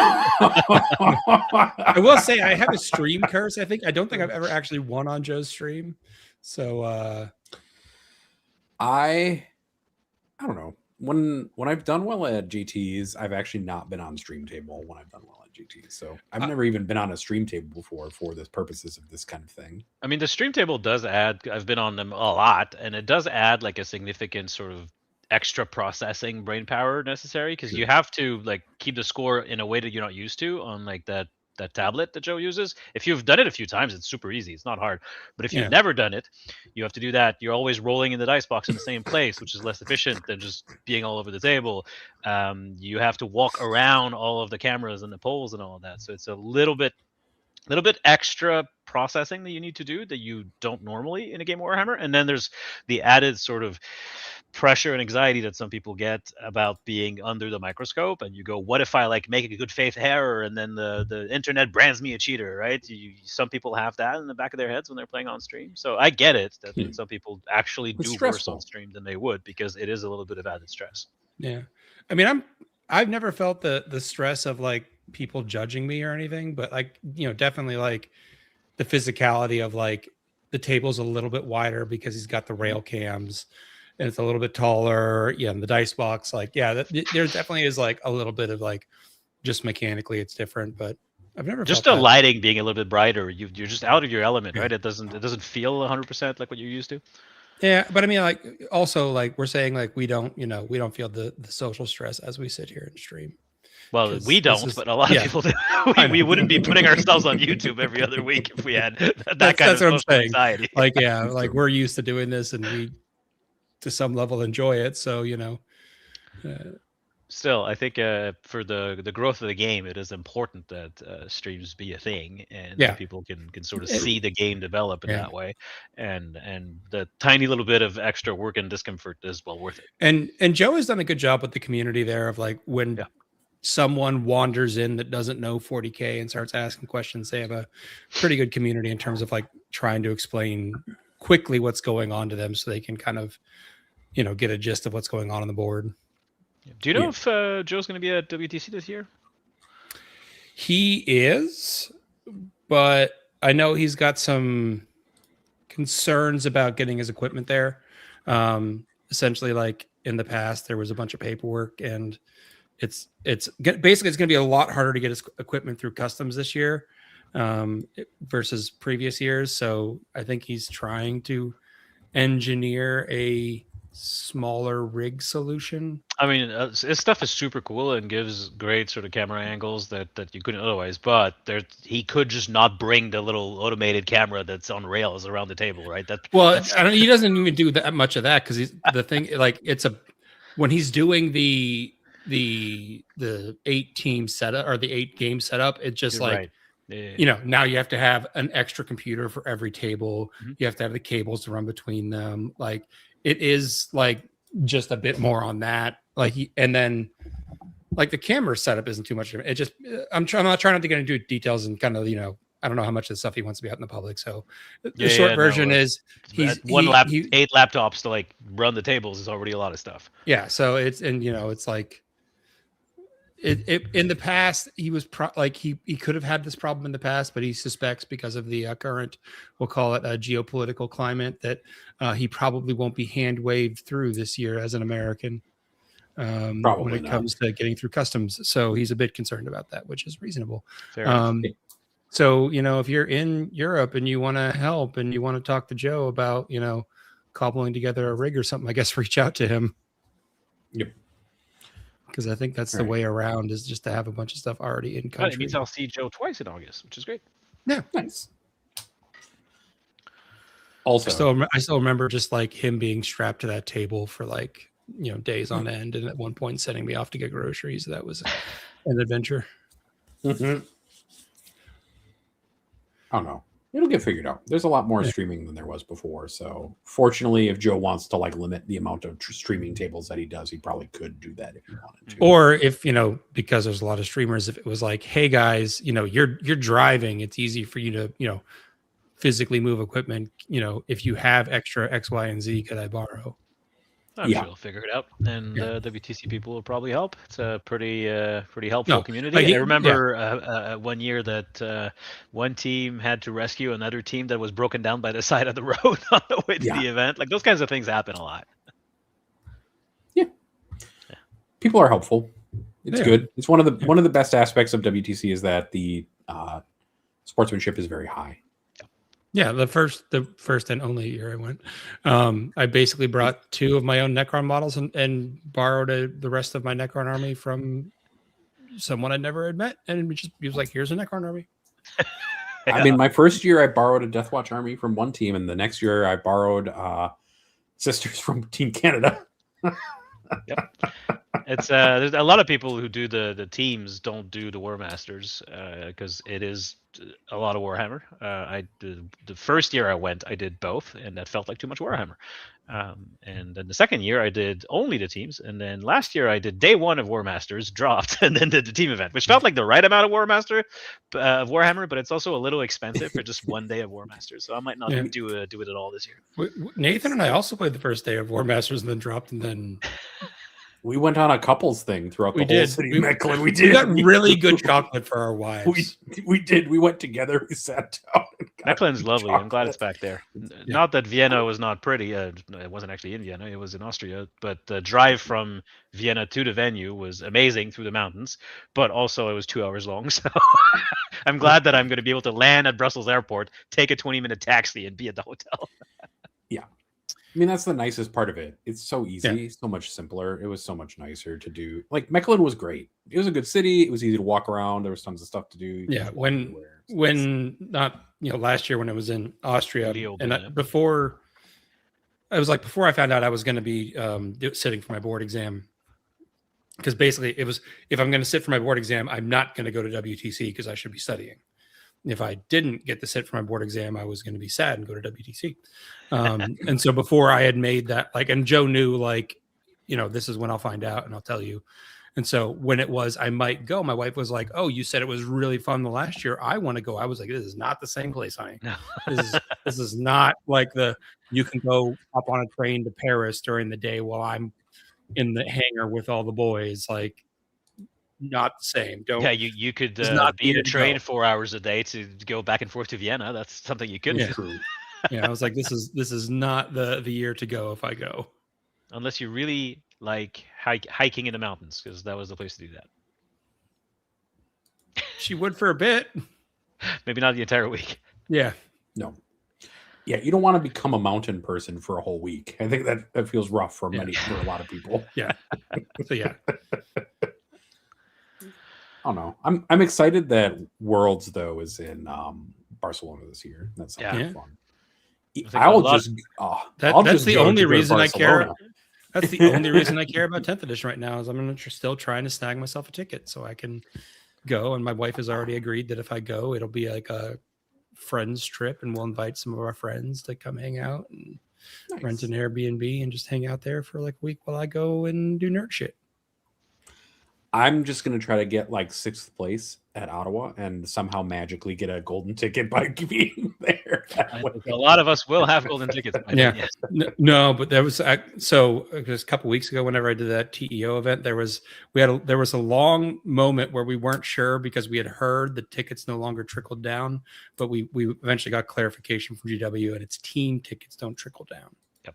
I will say I have a stream curse. I don't think I've ever actually won on Joe's stream. So I don't know. When I've done well at GTs, I've actually not been on stream table when I've done well at GTs. So I've never even been on a stream table before for the purposes of this kind of thing. I mean, the stream table does add. I've been on them a lot, and it does add like a significant sort of extra processing brain power necessary because you have to like keep the score in a way that you're not used to on like that tablet that Joe uses. If you've done it a few times, it's super easy. It's not hard. But if you've never done it, you have to do that. You're always rolling in the dice box in the same place, which is less efficient than just being all over the table. You have to walk around all of the cameras and the poles and all of that. So it's a little bit extra processing that you need to do that you don't normally in a game of Warhammer. And then there's the added sort of pressure and anxiety that some people get about being under the microscope, and you go, what if I like make a good faith error and then the internet brands me a cheater, right? Some people have that in the back of their heads when they're playing on stream. So I get it that some people actually do worse on stream than they would because it is a little bit of added stress. yeah, I mean, I've never felt the stress of like people judging me or anything, but like, you know, definitely like the physicality of like the table's a little bit wider because he's got the rail cams. and it's a little bit taller. Yeah, and the dice box, like, yeah, there definitely is like a little bit of like just mechanically it's different, but I've never Just felt the that. lighting being a little bit brighter, you're just out of your element, Yeah. right? It doesn't feel 100% like what you're used to. Yeah, but I mean, like, also, like, we're saying, like, we don't feel the social stress as we sit here and stream. Well, 'Cause we this don't, is- but a lot yeah. of people do. I We know. wouldn't be putting ourselves on YouTube every other week if we had that That's kind of what I'm social saying. anxiety. Like, yeah, That's like true. we're used to doing this, and we, to some level, enjoy it. So Still, I think for the growth of the game, it is important that streams be a thing, and Yeah. that people can sort of It- see the game develop in Yeah. that way, and the tiny little bit of extra work and discomfort is well worth it. and Joe has done a good job with the community there of like when Yeah. someone wanders in that doesn't know 40K and starts asking questions, they have a pretty good community in terms of like trying to explain quickly what's going on to them so they can kind of get a gist of what's going on the board. Do you know Yeah. if Joe's going to be at WTC this year? He is, but I know he's got some concerns about getting his equipment there. Essentially, like in the past, there was a bunch of paperwork, and basically it's going to be a lot harder to get his equipment through customs this year versus previous years. So I think he's trying to engineer a smaller rig solution. I mean, his stuff is super cool and gives great sort of camera angles that you couldn't otherwise. But he could just not bring the little automated camera that's on rails around the table, right? He doesn't even do that much of that because he's the thing. Like when he's doing the 8-team setup or the 8-game setup, it's just You're like right. Yeah. now you have to have an extra computer for every table. Mm-hmm. You have to have the cables to run between them. Like it is like just a bit more on that. Like and then like the camera setup isn't too much. It just I'm not trying not to get into details and kind of I don't know how much of the stuff he wants to be out in the public. So the short version is eight laptops to like run the tables is already a lot of stuff. Yeah. So it's it's like. It in the past he was he could have had this problem in the past, but he suspects because of the current, we'll call it a geopolitical climate, that he probably won't be hand waved through this year as an American when it comes to getting through customs. So he's a bit concerned about that, which is reasonable. So if you're in Europe and you want to help and you want to talk to Joe about cobbling together a rig or something, I guess reach out to him. Yep. Because I think that's the way around, is just to have a bunch of stuff already in country. It means I'll see Joe twice in August, which is great. Yeah, nice. Also, I still remember just like him being strapped to that table for like days on end, and at one point sending me off to get groceries. That was an adventure. Mm-hmm. Oh no, it'll get figured out. There's a lot more streaming than there was before. So fortunately, if Joe wants to like limit the amount of streaming tables that he does, he probably could do that if he wanted to. Or if because there's a lot of streamers, if it was like, hey guys, you're driving, it's easy for you to physically move equipment. If you have extra X, Y, and Z, could I borrow? I'm sure he'll figure it out, and WTC people will probably help. It's a pretty helpful community. I remember 1 year that one team had to rescue another team that was broken down by the side of the road on the way to the event. Like those kinds of things happen a lot. Yeah, people are helpful. It's good. It's one of the best aspects of WTC is that the sportsmanship is very high. Yeah, the first and only year I went, I basically brought 2 of my own Necron models and borrowed the rest of my Necron army from someone I never had met, and he was like, "Here's a Necron army." I mean, my first year I borrowed a Death Watch army from one team, and the next year I borrowed sisters from Team Canada. Yep. It's there's a lot of people who do the teams don't do the War Masters because it is a lot of Warhammer. The first year I went, I did both, and that felt like too much Warhammer. And then the second year I did only the teams, and then last year I did day 1 of War Masters, dropped, and then did the team event, which felt like the right amount of Warhammer, but it's also a little expensive for just 1 day of War Masters. So I might not do it at all this year. Nathan and I also played the first day of War Masters and then dropped, and then We went on a couples thing throughout the We whole did. city We- of Mechlin. We We did. got really good chocolate for our wives. We did. We went together. We sat down. And got Mecklen's lovely. I'm glad it's chocolate. back there. Yeah. Not that Vienna was not pretty. It wasn't actually in Vienna. It was in Austria. But the drive from Vienna to the venue was amazing through the mountains. But also, it was 2 hours long. So I'm glad that I'm going to be able to land at Brussels Airport, take a 20-minute taxi, and be at the hotel. I mean, that's the nicest part of it. It's so easy, so much simpler. It was so much nicer to do. Like Mechlin was great. It was a good city. It was easy to walk around. There was tons of stuff to do. You could Yeah, just walk anywhere. So when not last year when it was in Austria, Leo, and yeah. before I found out I was going to be sitting for my board exam, because basically it was, if I'm going to sit for my board exam, I'm not going to go to WTC because I should be studying. If I didn't get to sit for my board exam, I was going to be sad and go to WTC. And so before I had made that, like, and Joe knew, like, this is when I'll find out and I'll tell you. And so when it was, I might go, my wife was like, "Oh, you said it was really fun the last year. I want to go." I was like, "This is not the same place, honey. No. This is not like you can go up on a train to Paris during the day while I'm in the hangar with all the boys. Like, not the same. Don't." Yeah, you could It's not beat the a way to train go. 4 hours a day to go back and forth to Vienna. That's something you could Yeah. do. true. I was like, this is not the year to go if I go. Unless you really like hiking in the mountains, because that was the place to do that. She would for a bit. Maybe not the entire week. Yeah. No. Yeah, you don't want to become a mountain person for a whole week. I think that feels rough for Yeah. for a lot of people. So yeah. I don't know. I'm excited that Worlds though is in Barcelona this year. That's something Yeah. fun. think I'll a lot- just That's just the go only to reason I care. Barcelona. That's the only reason I care about 10th edition right now is I'm still trying to snag myself a ticket so I can go. And my wife has already agreed that if I go, it'll be like a friends trip, and we'll invite some of our friends to come hang out and rent an Airbnb and just hang out there for like a week while I go and do nerd shit. I'm just gonna try to get like 6th place at Ottawa and somehow magically get a golden ticket by being there. I think a lot of us will have golden tickets. by then, Yeah. yes. No, but there was so just a couple weeks ago, whenever I did that TEO event, there was a long moment where we weren't sure because we had heard the tickets no longer trickled down, but we eventually got clarification from GW, and it's team tickets don't trickle down. Yep.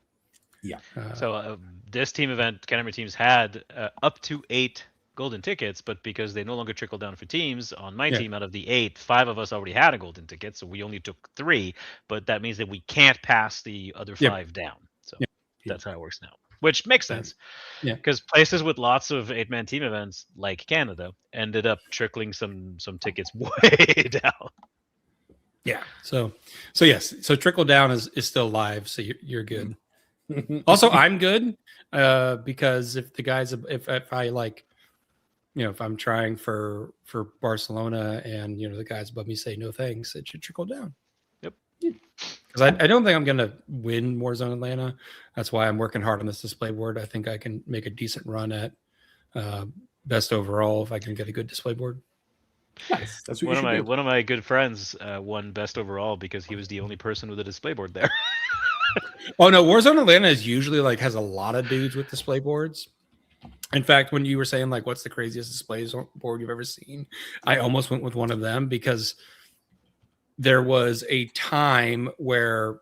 Yeah. So this team event, Canterbury teams had up to 8 golden tickets, but because they no longer trickle down for teams, on my team out of the 8, 5 of us already had a golden ticket, so we only took 3, but that means that we can't pass the other 5 down. So that's how it works now, which makes sense. Yeah. Because places with lots of 8-man team events like Canada ended up trickling some tickets way down. Yeah. So yes. So trickle down is still live. So you're good. Also, I'm good because if the guys, if I like, if I'm trying for Barcelona and the guys above me say no thanks, it should trickle down. Yep. Because I don't think I'm gonna win Warzone Atlanta. That's why I'm working hard on this display board. I think I can make a decent run at best overall if I can get a good display board. Nice. That's what One of my good friends won best overall because he was the only person with a display board there. Oh no, Warzone Atlanta is usually like has a lot of dudes with display boards. In fact, when you were saying like what's the craziest display board you've ever seen, I almost went with one of them because there was a time where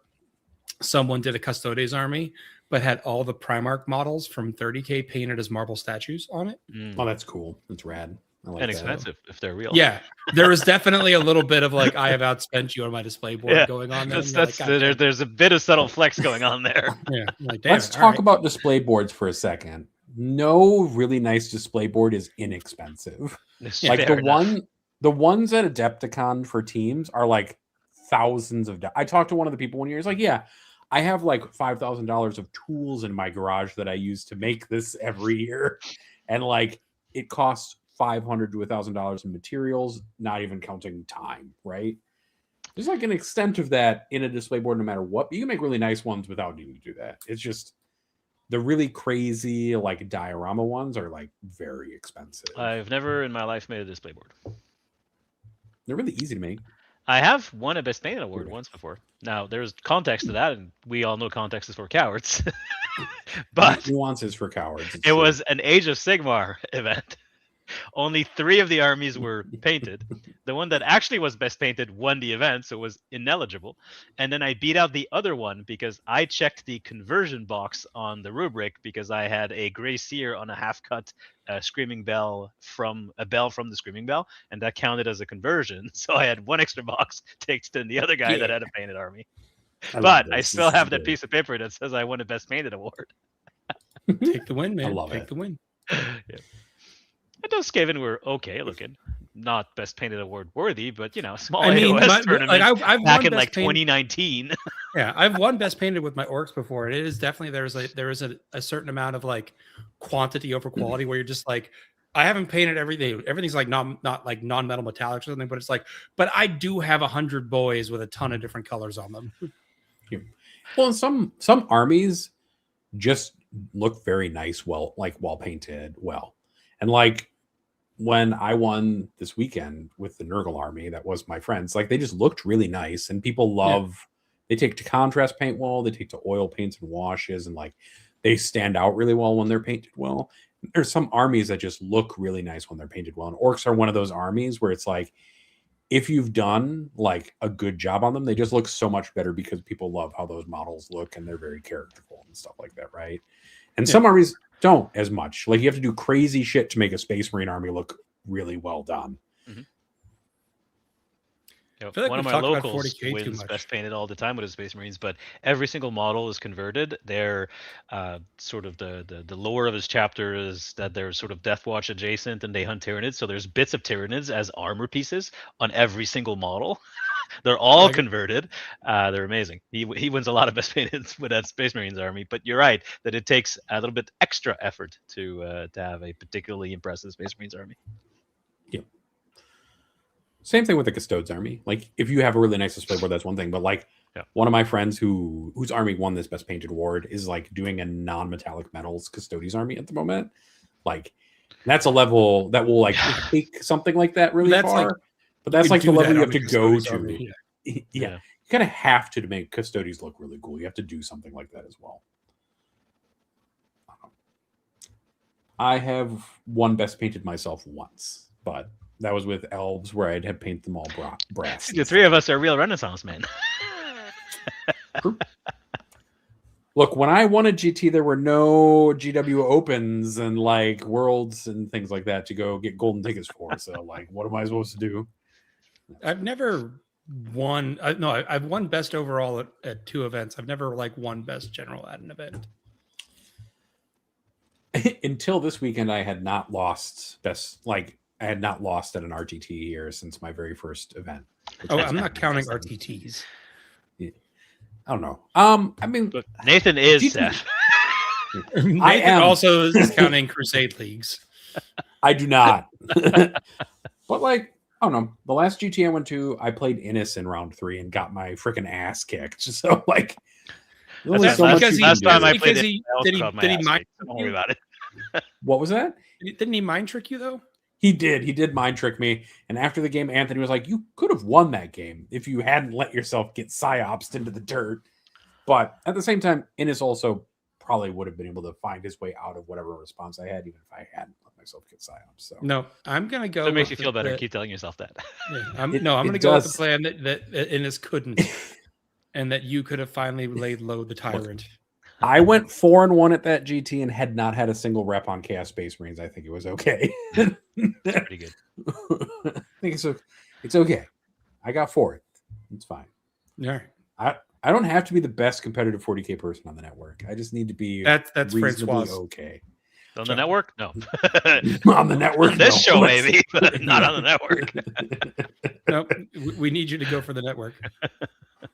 someone did a Custodes army but had all the Primarch models from 30K painted as marble statues on it. Oh, that's cool. That's rad. I like And that. expensive if they're real. Yeah, there was definitely a little bit of like I have outspent you on my display board going on there. There's a bit of subtle flex going on there. Yeah, like, damn Let's it, all talk right. about display boards for a second. No really nice display board is inexpensive. Like the ones at Adepticon for teams are like thousands of dollars. I talked to one of the people one year. He's like, yeah, I have like $5,000 of tools in my garage that I use to make this every year. And like it costs $500 to $1,000 in materials, not even counting time, right? There's like an extent of that in a display board no matter what. But you can make really nice ones without needing to do that. It's just the really crazy like diorama ones are like very expensive. I've never in my life made a display board. They're really easy to make. I have won a Best Painted award once before. Now, there's context to that, and we all know context is for cowards. But nuances for cowards. it was an Age of Sigmar event. Only 3 of the armies were painted. The one that actually was best painted won the event, so it was ineligible. And then I beat out the other one because I checked the conversion box on the rubric because I had a gray seer on a half-cut screaming bell from the screaming bell, and that counted as a conversion. So I had 1 extra box ticked than the other guy that had a painted army. But I still have that piece of paper that says I won a best painted award. Take the win, man. I love Take it. the win. Yeah. And those Skaven were okay looking. Not best painted award worthy, but small AOS tournament I've back won in like Best Painted- 2019. Yeah, I've won best painted with my orcs before, and it is definitely there is a certain amount of like quantity over quality where you're just like, I haven't painted everything. Everything's like not like non-metal metallics or something, but it's like, but I do have 100 boys with a ton of different colors on them. Well, and some armies just look very nice, well painted well. And like when I won this weekend with the Nurgle army, that was my friends, like they just looked really nice, and people love they take to contrast paint well, they take to oil paints and washes, and like they stand out really well when they're painted well. There's some armies that just look really nice when they're painted well, and orcs are one of those armies where it's like, if you've done like a good job on them, they just look so much better because people love how those models look, and they're very characterful and stuff like that, right? And some armies don't as much. Like you have to do crazy shit to make a Space Marine army look really well done. Mm-hmm. Like one of we've my talked about locals 40K too wins much. best painted all the time with his Space Marines, but every single model is converted. They're sort of the lore of his chapter is that they're sort of Death Watch adjacent, and they hunt Tyranids. So there's bits of Tyranids as armor pieces on every single model. They're all converted. They're amazing. He wins a lot of best painted with that Space Marines army. But you're right that it takes a little bit extra effort to have a particularly impressive Space Marines army. Yeah. Same thing with the Custodes army. Like if you have a really nice display board, that's one thing. But like one of my friends whose army won this best painted award is like doing a non-metallic metals Custodes army at the moment. Like that's a level that will like take something like that really far. Like, but that's like the level you have to go to. Army, yeah. You kind of have to make Custodes look really cool. You have to do something like that as well. I have won best painted myself once, but that was with elves where I'd have painted them all brass. The 3 of us are real Renaissance men. Look, when I won a GT, there were no GW Opens and like Worlds and things like that to go get golden tickets for. So like, what am I supposed to do? I've never won. I've won best overall at 2 events. I've never like won best general at an event. Until this weekend, I had not lost best. Like I had not lost at an RTT here since my very first event. Oh, I'm not counting RTTs. Yeah. I don't know. I mean, but Nathan is Seth. Nathan I am also is counting Crusade leagues. I do not. But like, I don't know. The last GT I went to, I played Innis in round 3 and got my freaking ass kicked. So like, last time I played it, did he mind? Don't worry about it. What was that? Didn't he mind trick you though? He did mind trick me. And after the game, Anthony was like, you could have won that game if you hadn't let yourself get psyopsed into the dirt. But at the same time, Innis also probably would have been able to find his way out of whatever response I had, even if I hadn't let myself get psyopsed. So no, I'm going to go. So it makes you feel better. Keep telling yourself that. Yeah, I'm going to go with the plan that Innis couldn't. And that you could have finally laid low the tyrant. I went 4-1 at that GT and had not had a single rep on Chaos Space Marines. I think it was okay. Pretty good. I think it's okay. I got 4th. It's fine. Yeah. I don't have to be the best competitive 40K person on the network. I just need to be that's reasonably Francois. Okay. On the network? No. On the network? On this show, maybe, but not on the network. Nope. We need you to go for the network.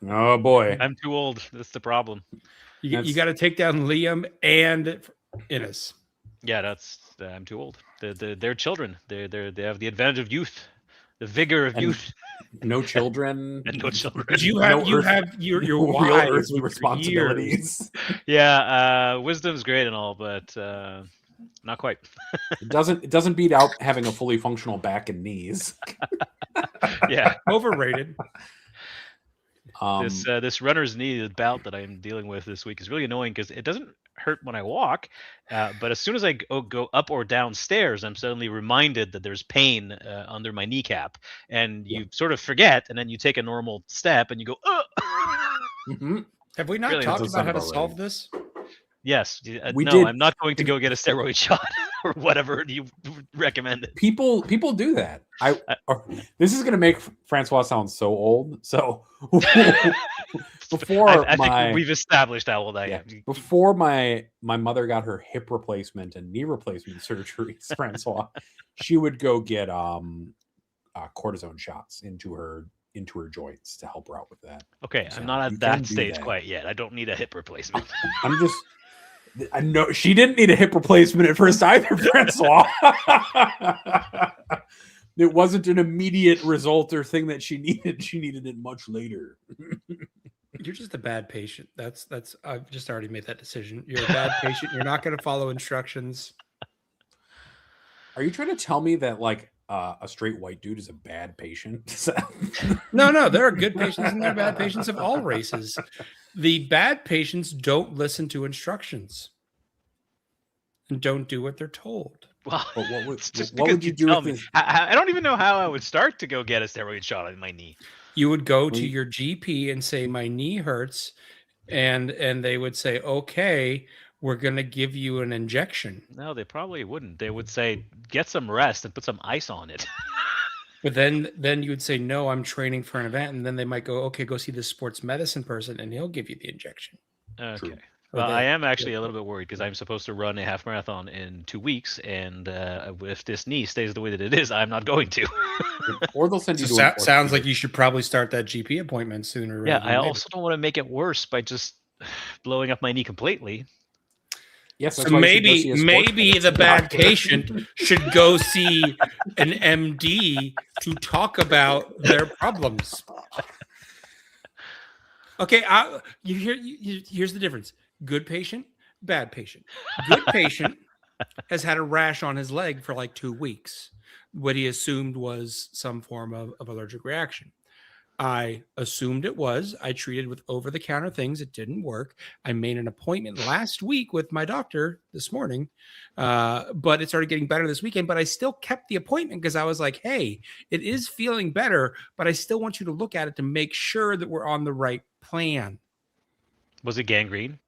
Oh, boy. I'm too old. That's the problem. You got to take down Liam and Innis. Yeah, I'm too old. They're children. They have the advantage of youth, the vigor of youth. No children. And no children. You have your real wives earthly responsibilities. Yeah, wisdom's great and all, but Not quite. It doesn't beat out having a fully functional back and knees. Yeah. Overrated. This runner's knee bout that I'm dealing with this week is really annoying because it doesn't hurt when I walk, but as soon as I go up or down stairs, I'm suddenly reminded that there's pain under my kneecap, and you sort of forget, and then you take a normal step and you go, ugh! Mm-hmm. Have we not Really, talked that's about how to about solve right. this? Yes. We No, did. I'm not going to go get a steroid shot or whatever you recommended. People do that. This is gonna make Francois sound so old. So before I think we've established how old I am. before my mother got her hip replacement and knee replacement surgeries, Francois, she would go get cortisone shots into her joints to help her out with that. Okay, So I'm not you at can that do stage that. quite yet. I don't need a hip replacement. I know she didn't need a hip replacement at first either, Francois. It wasn't an immediate result or thing that she needed. She needed it much later. You're just a bad patient. That's I've just already made that decision. You're a bad patient. You're not going to follow instructions. Are you trying to tell me that like a straight white dude is a bad patient? No, there are good patients and there are bad patients of all races. The bad patients don't listen to instructions and don't do what they're told. Well, But what would, it's just what because would you you do tell with me. this? I don't even know how I would start to go get a steroid shot on my knee. You would go to We- your GP and say, my knee hurts. And they would say, okay, we're going to give you an injection. No, they probably wouldn't. They would say, get some rest and put some ice on it. But then you would say, no, I'm training for an event. And then they might go, okay, go see this sports medicine person and he'll give you the injection. Okay. True. Well, Or I they- am actually a little bit worried because I'm supposed to run a half marathon in 2 weeks, and if this knee stays the way that it is, I'm not going to. Or they'll send you So to an sounds like orthopedic. you should probably start that GP appointment sooner. Yeah, rather than I later. also don't want to make it worse by just blowing up my knee completely. Yes, that's So why you should go see maybe a sports the medicine bad doctor. patient should go see an MD to talk about their problems. Okay, here's the difference: good patient, bad patient. Good patient has had a rash on his leg for like 2 weeks. What he assumed was some form of allergic reaction. I assumed it was. I treated with over-the-counter things. It didn't work. I made an appointment last week with my doctor this morning, but it started getting better this weekend. But I still kept the appointment because I was like, hey, it is feeling better, but I still want you to look at it to make sure that we're on the right plan. Was it gangrene?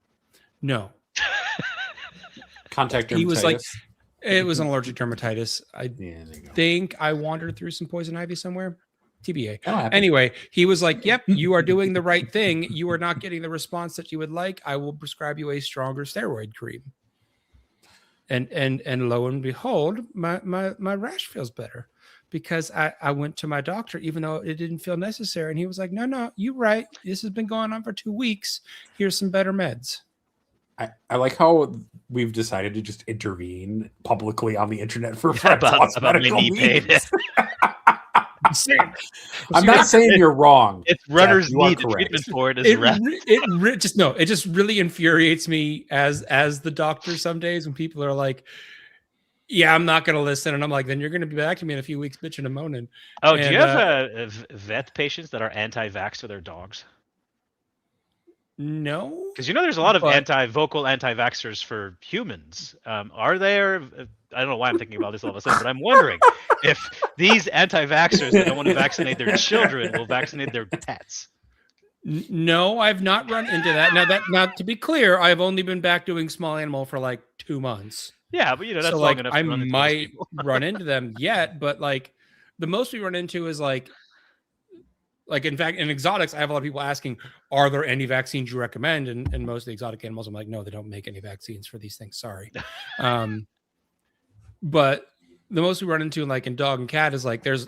No. Contact dermatitis. He was like, it was an allergic dermatitis. I yeah, there you go. think I wandered through some poison ivy somewhere. TBA. That'll happen. Anyway, he was like, yep, you are doing the right thing. You are not getting the response that you would like. I will prescribe you a stronger steroid cream. And lo and behold, my rash feels better because I went to my doctor, even though it didn't feel necessary. And he was like, no, you're right. This has been going on for 2 weeks. Here's some better meds. I like how we've decided to just intervene publicly on the internet for About Francois' my medical knee pain. needs. Same. I'm not saying you're wrong. It's runner's Seth, you are knee. The correct. treatment for it is It rest. just really infuriates me as the doctor some days when people are like, yeah, I'm not going to listen. And I'm like, then you're going to be back to me in a few weeks bitching and moaning. Oh, do you And, have vet patients that are anti-vax for their dogs? No. Because there's a lot of But- vocal anti-vaxxers for humans. Are there? I don't know why I'm thinking about this all of a sudden, but I'm wondering if these anti-vaxxers that don't want to vaccinate their children will vaccinate their pets. No, I've not run into that. Now, to be clear, I've only been back doing small animal for like 2 months. Yeah, but that's So long like enough. I to run into those might people. run into them yet, but like the most we run into is like in fact in exotics, I have a lot of people asking, are there any vaccines you recommend? And most of the exotic animals, I'm like, no, they don't make any vaccines for these things. Sorry. But the most we run into like in dog and cat is like there's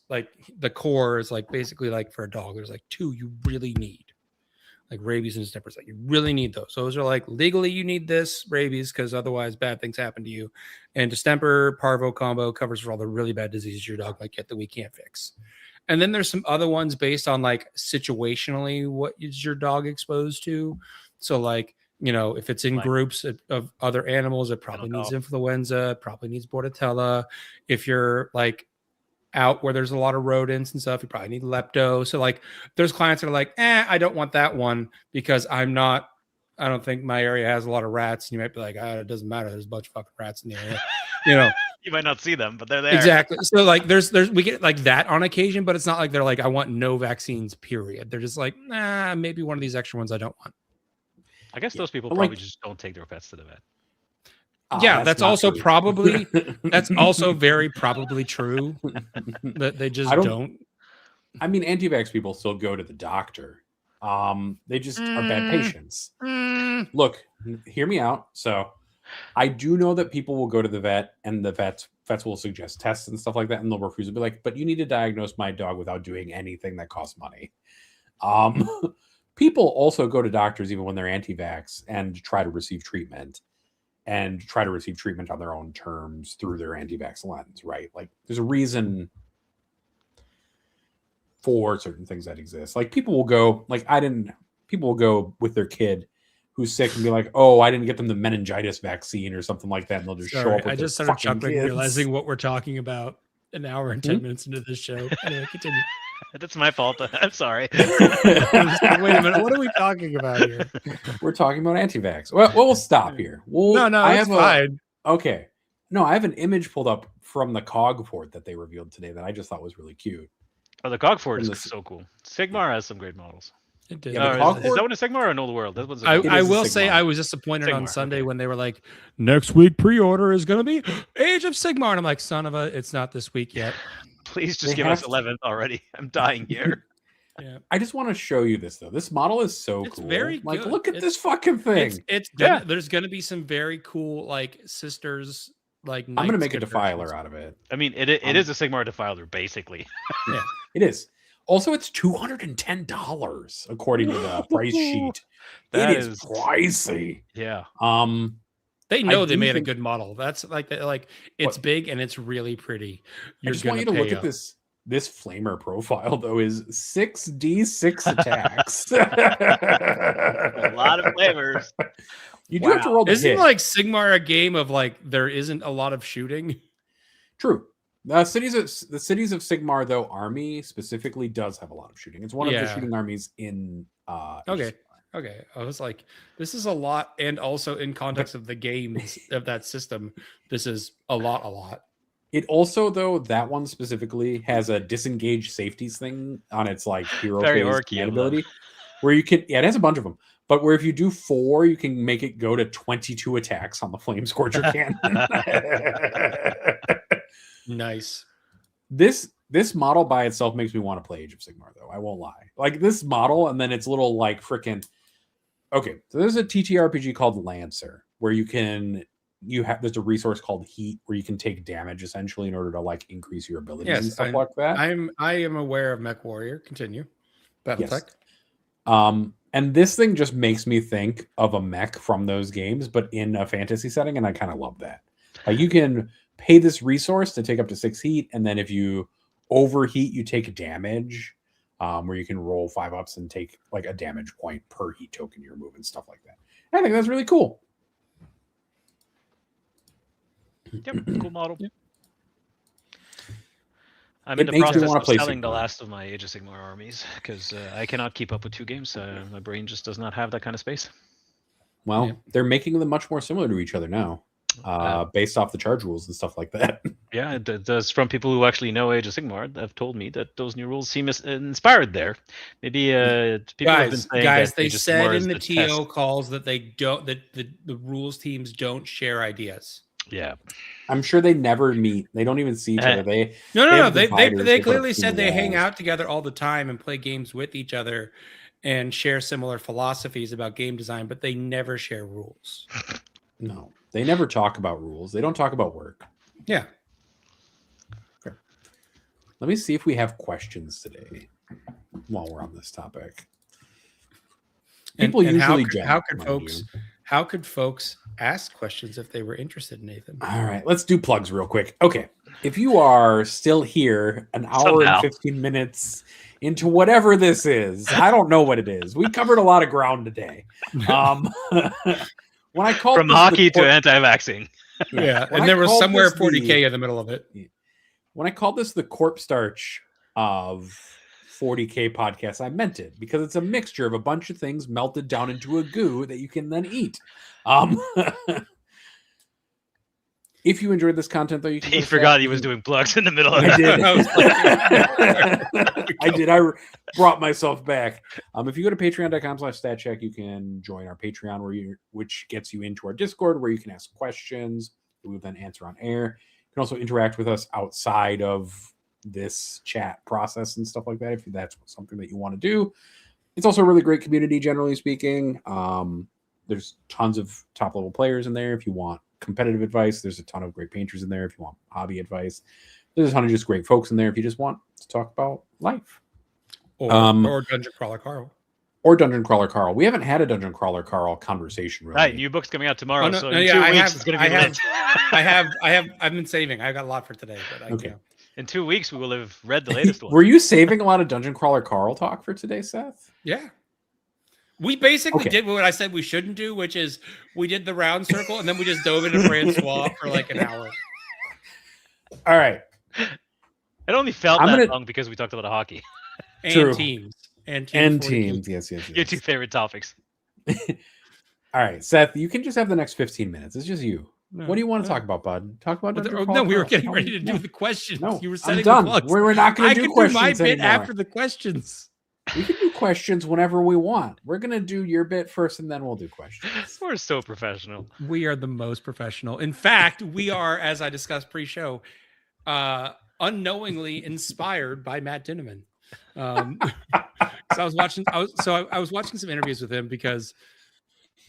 like the core is like basically like for a dog, there's like 2 you really need. Like rabies and snippers, like you really need those. Those are like legally you need this rabies because otherwise bad things happen to you. And distemper parvo combo covers for all the really bad diseases your dog might get that we can't fix. And then there's some other ones based on like situationally what is your dog exposed to. So like if it's in Like- groups of other animals, it probably needs influenza, probably needs bordetella. If you're like out where there's a lot of rodents and stuff, you probably need lepto. So like there's clients that are like, I don't want that one because I don't think my area has a lot of rats. And you might be like, it doesn't matter. There's a bunch of fucking rats in the area. You might not see them, but they're there. Exactly. So like we get like that on occasion, but it's not like they're like, I want no vaccines, period. They're just like, maybe one of these extra ones I don't want. I guess those people But, probably like- just don't take their pets to the vet. Yeah, that's not also true. probably that's also very probably true that they just I don't- don't. I mean, anti-vax people still go to the doctor. They just are bad patients. Look, hear me out. So I do know that people will go to the vet and the vets will suggest tests and stuff like that, and they'll refuse to be like, but you need to diagnose my dog without doing anything that costs money. People also go to doctors even when they're anti-vax and try to receive treatment on their own terms through their anti-vax lens, right? Like there's a reason for certain things that exist. Like people will go with their kid who's sick and be like, oh, I didn't get them the meningitis vaccine or something like that. And they'll just show up with I just their started fucking chuckling, kids. realizing what we're talking about an hour and 10 minutes into this show. Anyway, continue. That's my fault. I'm sorry. Wait a minute. What are we talking about here? We're talking about anti-vax. Well, we'll stop here. It's fine. Okay. No, I have an image pulled up from the COG fort that they revealed today that I just thought was really cute. Oh, the Cogford From is the- so cool. Sigmar has some great models. It did. Yeah, the Is Cogford- that one a Sigmar or an old world? That one's a I Cogford. It is a will say Sigmar. I was disappointed on Sigmar, Sunday okay. when they were like, next week pre-order is going to be Age of Sigmar. And I'm like, son of a, it's not this week yet. Please just They give have us to- 11th already. I'm dying here. Yeah. I just want to show you this though. This model is so It's cool. very like, good. look at It's- this fucking thing. There's going to be some very cool like sisters like I'm gonna make a Night Skip defiler versions. out of it. I mean, it is a Sigmar defiler, basically. It is. Also, it's $210 according to the price sheet. That It is is- pricey. Yeah. They know I they do made think- a good model. That's like it's What- big and it's really pretty. I You're just want you to gonna look pay at up. this flamer profile though is 6d6 attacks. A lot of flavors. You do have to roll the Isn't hit. like Sigmar a game of like there isn't a lot of shooting? True. The cities of Sigmar though army specifically does have a lot of shooting. It's one of the Yeah. shooting armies in Okay. Okay. I was like, this is a lot, and also in context of the games of that system, this is a lot. It also though that one specifically has a disengage safeties thing on its like hero Very phase orky command of them. ability, where you can it has a bunch of them, but where if you do 4, you can make it go to 22 attacks on the Flame Scorcher cannon. Nice. This model by itself makes me want to play Age of Sigmar though. I won't lie. Like this model, and then it's little like freaking. Okay, so there's a TTRPG called Lancer where there's a resource called Heat where you can take damage essentially in order to like increase your abilities and Yes, stuff like that. I am aware of Mech Warrior. Continue. Battletech. And this thing just makes me think of a mech from those games, but in a fantasy setting, and I kind of love that. Like you can pay this resource to take up to 6 heat, and then if you overheat, you take damage, where you can roll 5-ups and take like a damage point per heat token you remove and stuff like that. I think that's really cool. Yep. Cool model. Yep. I'm It in the makes me process wanna of play selling the Sigmar. last of my Age of Sigmar armies because I cannot keep up with 2 games. My brain just does not have that kind of space. Well, Yeah. they're making them much more similar to each other now, based off the charge rules and stuff like that. Yeah, it does. From people who actually know Age of Sigmar, have told me that those new rules seem inspired there. Maybe people have been saying Guys, that they Age of said Sigmar in is the test. TO calls that they don't that the rules teams don't share ideas. Yeah, I'm sure they never meet. They don't even see each other. They No. have They dividers they they put up clearly through said they hang walls. out together all the time and play games with each other and share similar philosophies about game design, but they never share rules. No, they never talk about rules. They don't talk about work. Yeah. Let me see if we have questions today while we're on this topic. People And usually how jump, could mind folks you. how could folks ask questions if they were interested, Nathan? All right, let's do plugs real quick. Okay, if you are still here an hour Somehow. and 15 minutes into whatever this is, I don't know what it is. We covered a lot of ground today. When I called From this hockey the to anti-vaxxing. Yeah, when and I there was called somewhere this 40K in the middle of it. when I called this the corpse starch of 40K podcast, I meant it because it's a mixture of a bunch of things melted down into a goo that you can then eat. If you enjoyed this content, though, you can. He forgot he was doing plugs in the middle of I it. did. I was like, I did. I brought myself back. If you go to patreon.com/statcheck, you can join our Patreon, which gets you into our Discord, where you can ask questions that we will then answer on air. You can also interact with us outside of this chat process and stuff like that, if that's something that you want to do. It's also a really great community, generally speaking. There's tons of top-level players in there if you want competitive advice. There's a ton of great painters in there if you want hobby advice. There's a ton of just great folks in there if you just want to talk about life. or Dungeon Crawler Carl. Or Dungeon Crawler Carl. We haven't had a Dungeon Crawler Carl conversation really. Right, new book's coming out tomorrow. Oh, no, so no, in yeah, 2 weeks, it's going to be lit. I've been saving. I got a lot for today, but Okay. In 2 weeks, we will have read the latest one. Were you saving a lot of Dungeon Crawler Carl talk for today, Seth? yeah. We basically Okay. did what I said we shouldn't do, which is we did the round circle and then we just dove into Francois for like an hour. All right. It only felt long because we talked a lot of hockey. And True. teams. And Teams. Yes. Your two favorite topics. All right, Seth, you can just have the next 15 minutes. It's just you. What do you want to talk about, bud? Talk about Dungeon Crawler No, we were Carl. getting ready to do the questions. No, You were I'm setting done. the plugs. We're not going to do questions I can do my bit anymore. after the questions. We can do questions whenever we want. We're going to do your bit first, and then we'll do questions. We're so professional. We are the most professional. In fact, we are, as I discussed pre-show, unknowingly inspired by Matt Dinneman. I was watching some interviews with him because,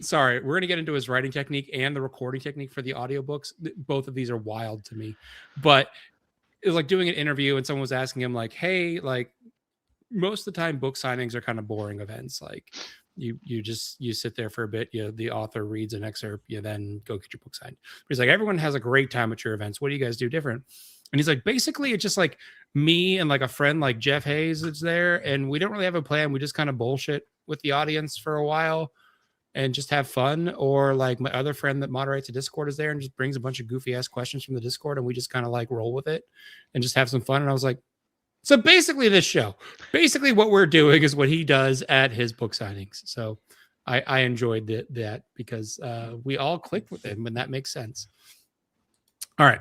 sorry, we're going to get into his writing technique and the recording technique for the audiobooks. Both of these are wild to me, but it was like doing an interview and someone was asking him like, hey, like most of the time book signings are kind of boring events. Like you sit there for a bit, the author reads an excerpt, you then go get your book signed. But he's like, everyone has a great time at your events. What do you guys do different? And he's like, basically it's just like me and like a friend like Jeff Hayes that's there, and we don't really have a plan. We just kind of bullshit with the audience for a while and just have fun. Or like my other friend that moderates a Discord is there and just brings a bunch of goofy ass questions from the Discord, and we just kind of like roll with it and just have some fun. And I was like, so basically this show, basically what we're doing is what he does at his book signings. So I enjoyed that because we all clicked with him, and that makes sense. All right.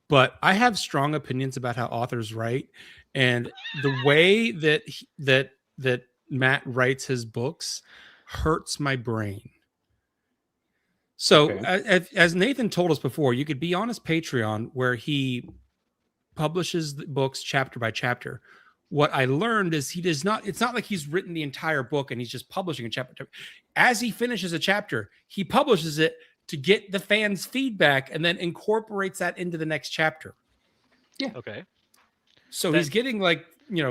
But I have strong opinions about how authors write, and the way that Matt writes his books hurts my brain. So as Nathan told us before, you could be on his Patreon where he publishes the books chapter by chapter. What I learned is he does not, it's not like he's written the entire book and he's just publishing a chapter. As he finishes a chapter, he publishes it to get the fans' feedback and then incorporates that into the next chapter. Yeah. Okay. So he's getting like,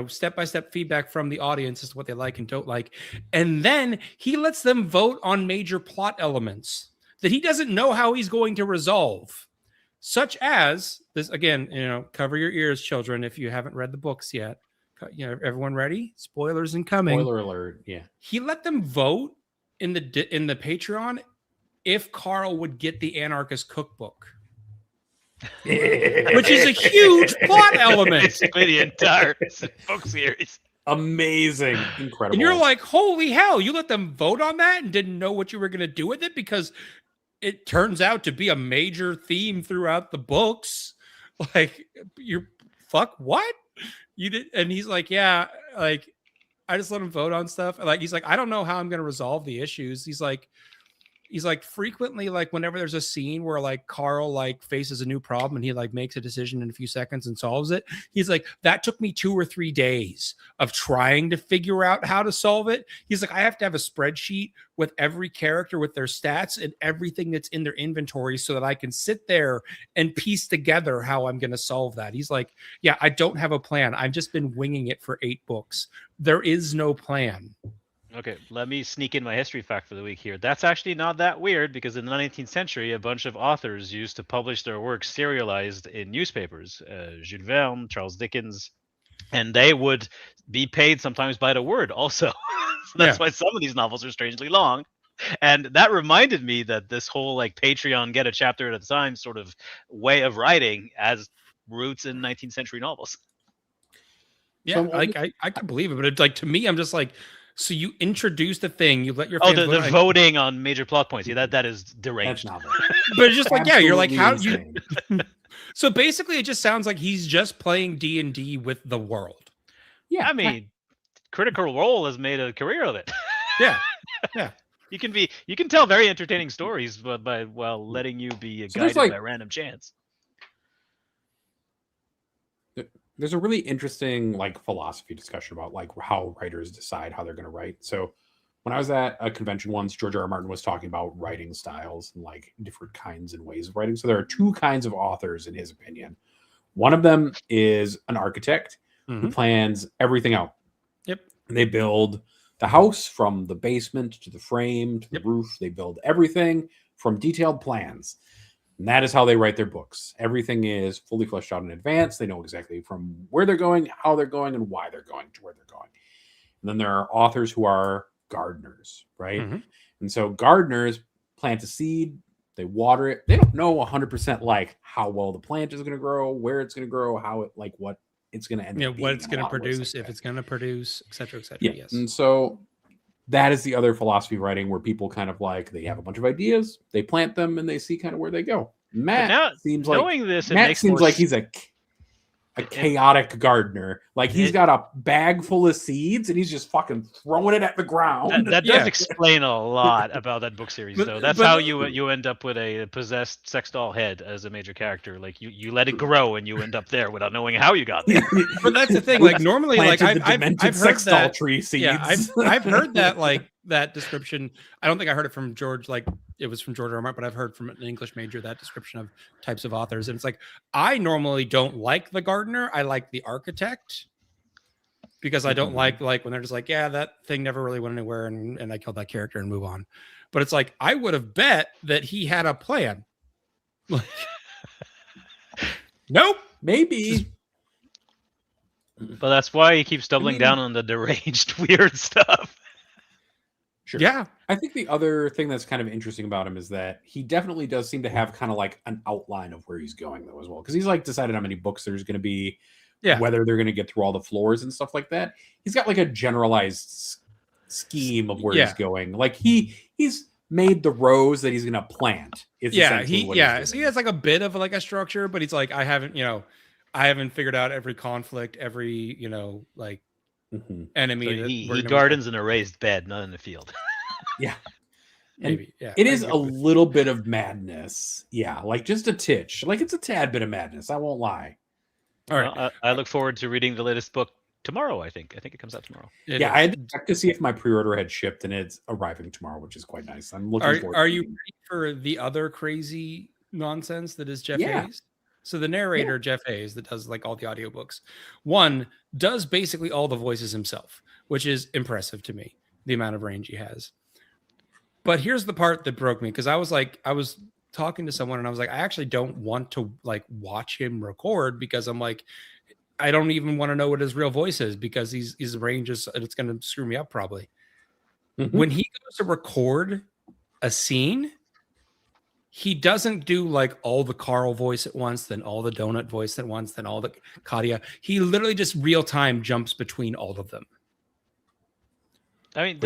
step-by-step feedback from the audience as to what they like and don't like. And then he lets them vote on major plot elements that he doesn't know how he's going to resolve. Such as this, again, cover your ears, children, if you haven't read the books yet. Everyone ready? Spoilers incoming. Spoiler alert. Yeah. He let them vote in the Patreon if Carl would get the Anarchist Cookbook, which is a huge plot element. Basically, the entire book series. Amazing. Incredible. And you're like, holy hell, you let them vote on that and didn't know what you were going to do with it because it turns out to be a major theme throughout the books. Like, what? You did? And he's like, yeah, like, I just let him vote on stuff. Like, he's like, I don't know how I'm going to resolve the issues. He's like, frequently, like, whenever there's a scene where like Carl like faces a new problem and he like makes a decision in a few seconds and solves it, he's like, that took me 2 or 3 days of trying to figure out how to solve it. He's like, I have to have a spreadsheet with every character with their stats and everything that's in their inventory so that I can sit there and piece together how I'm going to solve that. He's like, yeah, I don't have a plan. I've just been winging it for 8 books. There is no plan. Okay, let me sneak in my history fact for the week here. That's actually not that weird because in the 19th century, a bunch of authors used to publish their works serialized in newspapers. Jules Verne, Charles Dickens, and they would be paid sometimes by the word also. So that's why some of these novels are strangely long. And that reminded me that this whole like Patreon get a chapter at a time sort of way of writing has roots in 19th century novels. Yeah, So, like I can believe it, but it's like to me, I'm just like, so you introduce the thing, you let your Oh, fans the vote, voting on major plot points. Yeah, that is deranged. that's novel. but it's just like, yeah, you're like, how Absolutely you? insane. So basically, it just sounds like he's just playing D&D with the world. Yeah, I mean, Critical Role has made a career of it. Yeah. You can tell very entertaining stories, but while letting you be So there's, guided like- by random chance. there's a really interesting like philosophy discussion about like how writers decide how they're going to write. So when I was at a convention once, George R. R. Martin was talking about writing styles and like different kinds and ways of writing. So there are two kinds of authors in his opinion. One of them is an architect who plans everything out. Yep. And they build the house from the basement to the frame to the roof. They build everything from detailed plans. And that is how they write their books. Everything is fully fleshed out in advance. They know exactly from where they're going, how they're going, and why they're going to where they're going. And then there are authors who are gardeners, right? And so gardeners plant a seed, they water it. They don't know 100% like how well the plant is going to grow, where it's going to grow, how it like what it's going to end up being. What it's in a going to lot of ways produce, like if that. it's going to produce, et cetera, et cetera. Yeah. Yes. And so that is the other philosophy of writing where people kind of like they have a bunch of ideas, they plant them, and they see kind of where they go. Matt now, seems like knowing this, it Matt makes seems more like he's a chaotic gardener. Like he's got a bag full of seeds and he's just fucking throwing it at the ground. That does explain a lot about that book series, But- though. That's but- how you end up with a possessed sex doll head as a major character. Like you let it grow and you end up there without knowing how you got there. But that's the thing. Like normally, like Planted the I've demented heard sex doll that. tree seeds. Yeah, I've heard that like that description. I don't think I heard it from George. Like it was from George R. R. Martin, but I've heard from an English major that description of types of authors. And it's like I normally don't like the gardener. I like the architect because I don't like when they're just like, yeah, that thing never really went anywhere, and I killed that character and move on. But it's like I would have bet that he had a plan. Like, nope, Maybe. But that's why he keeps doubling down on the deranged, weird stuff. Sure. Yeah. I think the other thing that's kind of interesting about him is that he definitely does seem to have kind of like an outline of where he's going though as well. Because he's like decided how many books there's going to be, whether they're going to get through all the floors and stuff like that. He's got like a generalized scheme of where he's going. Like he's made the rows that he's going to plant. Is So he has like a bit of like a structure, but he's like, I haven't figured out every conflict, every like enemy. So he gardens in a raised bed, not in the field. Yeah. Maybe. Yeah. It is a little bit of madness. Yeah. Like just a titch. Like it's a tad bit of madness. I won't lie. All right. Well, I look forward to reading the latest book tomorrow. I think it comes out tomorrow. I had to check to see if my pre-order had shipped, and it's arriving tomorrow, which is quite nice. I'm looking forward. Are you ready for the other crazy nonsense that is Jeff Hayes? So the narrator, Jeff Hayes, that does like all the audiobooks, does basically all the voices himself, which is impressive to me, the amount of range he has. But here's the part that broke me, because I was talking to someone and I was like, I actually don't want to like watch him record, because I'm like, I don't even want to know what his real voice is, because his range is, it's going to screw me up probably. When he goes to record a scene, he doesn't do like all the Carl voice at once, then all the Donut voice at once, then all the Katia. He literally just real time jumps between all of them. I mean,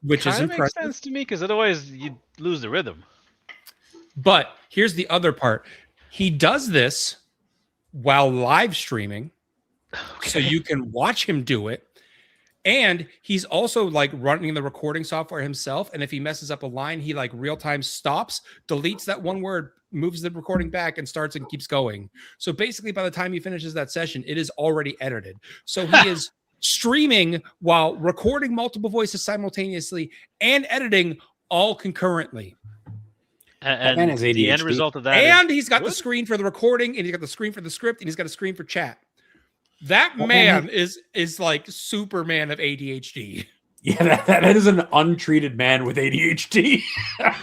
which is impressive. Makes sense to me, because otherwise you'd lose the rhythm. But here's the other part. He does this while live streaming, so you can watch him do it. And he's also like running the recording software himself. And if he messes up a line, he like real time stops, deletes that one word, moves the recording back, and starts and keeps going. So basically, by the time he finishes that session, it is already edited. So he is streaming while recording multiple voices simultaneously and editing all concurrently. And his the end ADHD. result of that And he's got the screen for the recording, and he's got the screen for the script, and he's got a screen for chat. That man is like Superman of ADHD. Yeah, that is an untreated man with ADHD.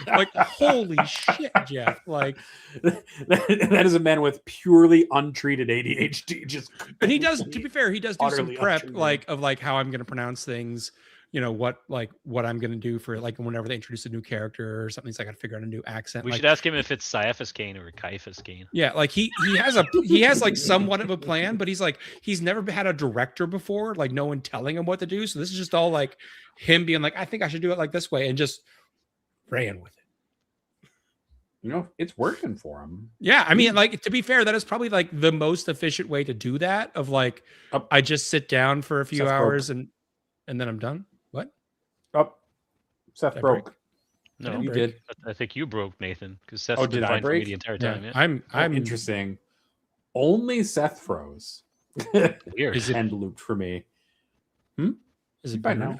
Like, holy shit, Jeff. Like, that is a man with purely untreated ADHD. Just and he does, to be fair, he does do some utterly prep, untreated. like, of like how I'm going to pronounce things, you know, what I'm going to do for like whenever they introduce a new character or something. He's like, I got to figure out a new accent. We Like, should ask him if it's Caiaphas Kane or Caiaphas Kane. yeah, like he has like somewhat of a plan, but he's never had a director before, like no one telling him what to do. So this is just all like him being like, I think I should do it like this way, and just ran with it. You know, it's working for him. Yeah, I mean, like, to be fair, that is probably like the most efficient way to do that. Of like, I just sit down for a few Seth hours broke. and then I'm done. What? Oh, Seth Did I broke. break? No, didn't You break. did. I think you broke, Nathan, because Seth's Oh, been did I fine for me break? the entire Yeah, time. Yeah. I'm Interesting. Only Seth froze. Weird. Is it- and looped for me. Is it You're fine better now?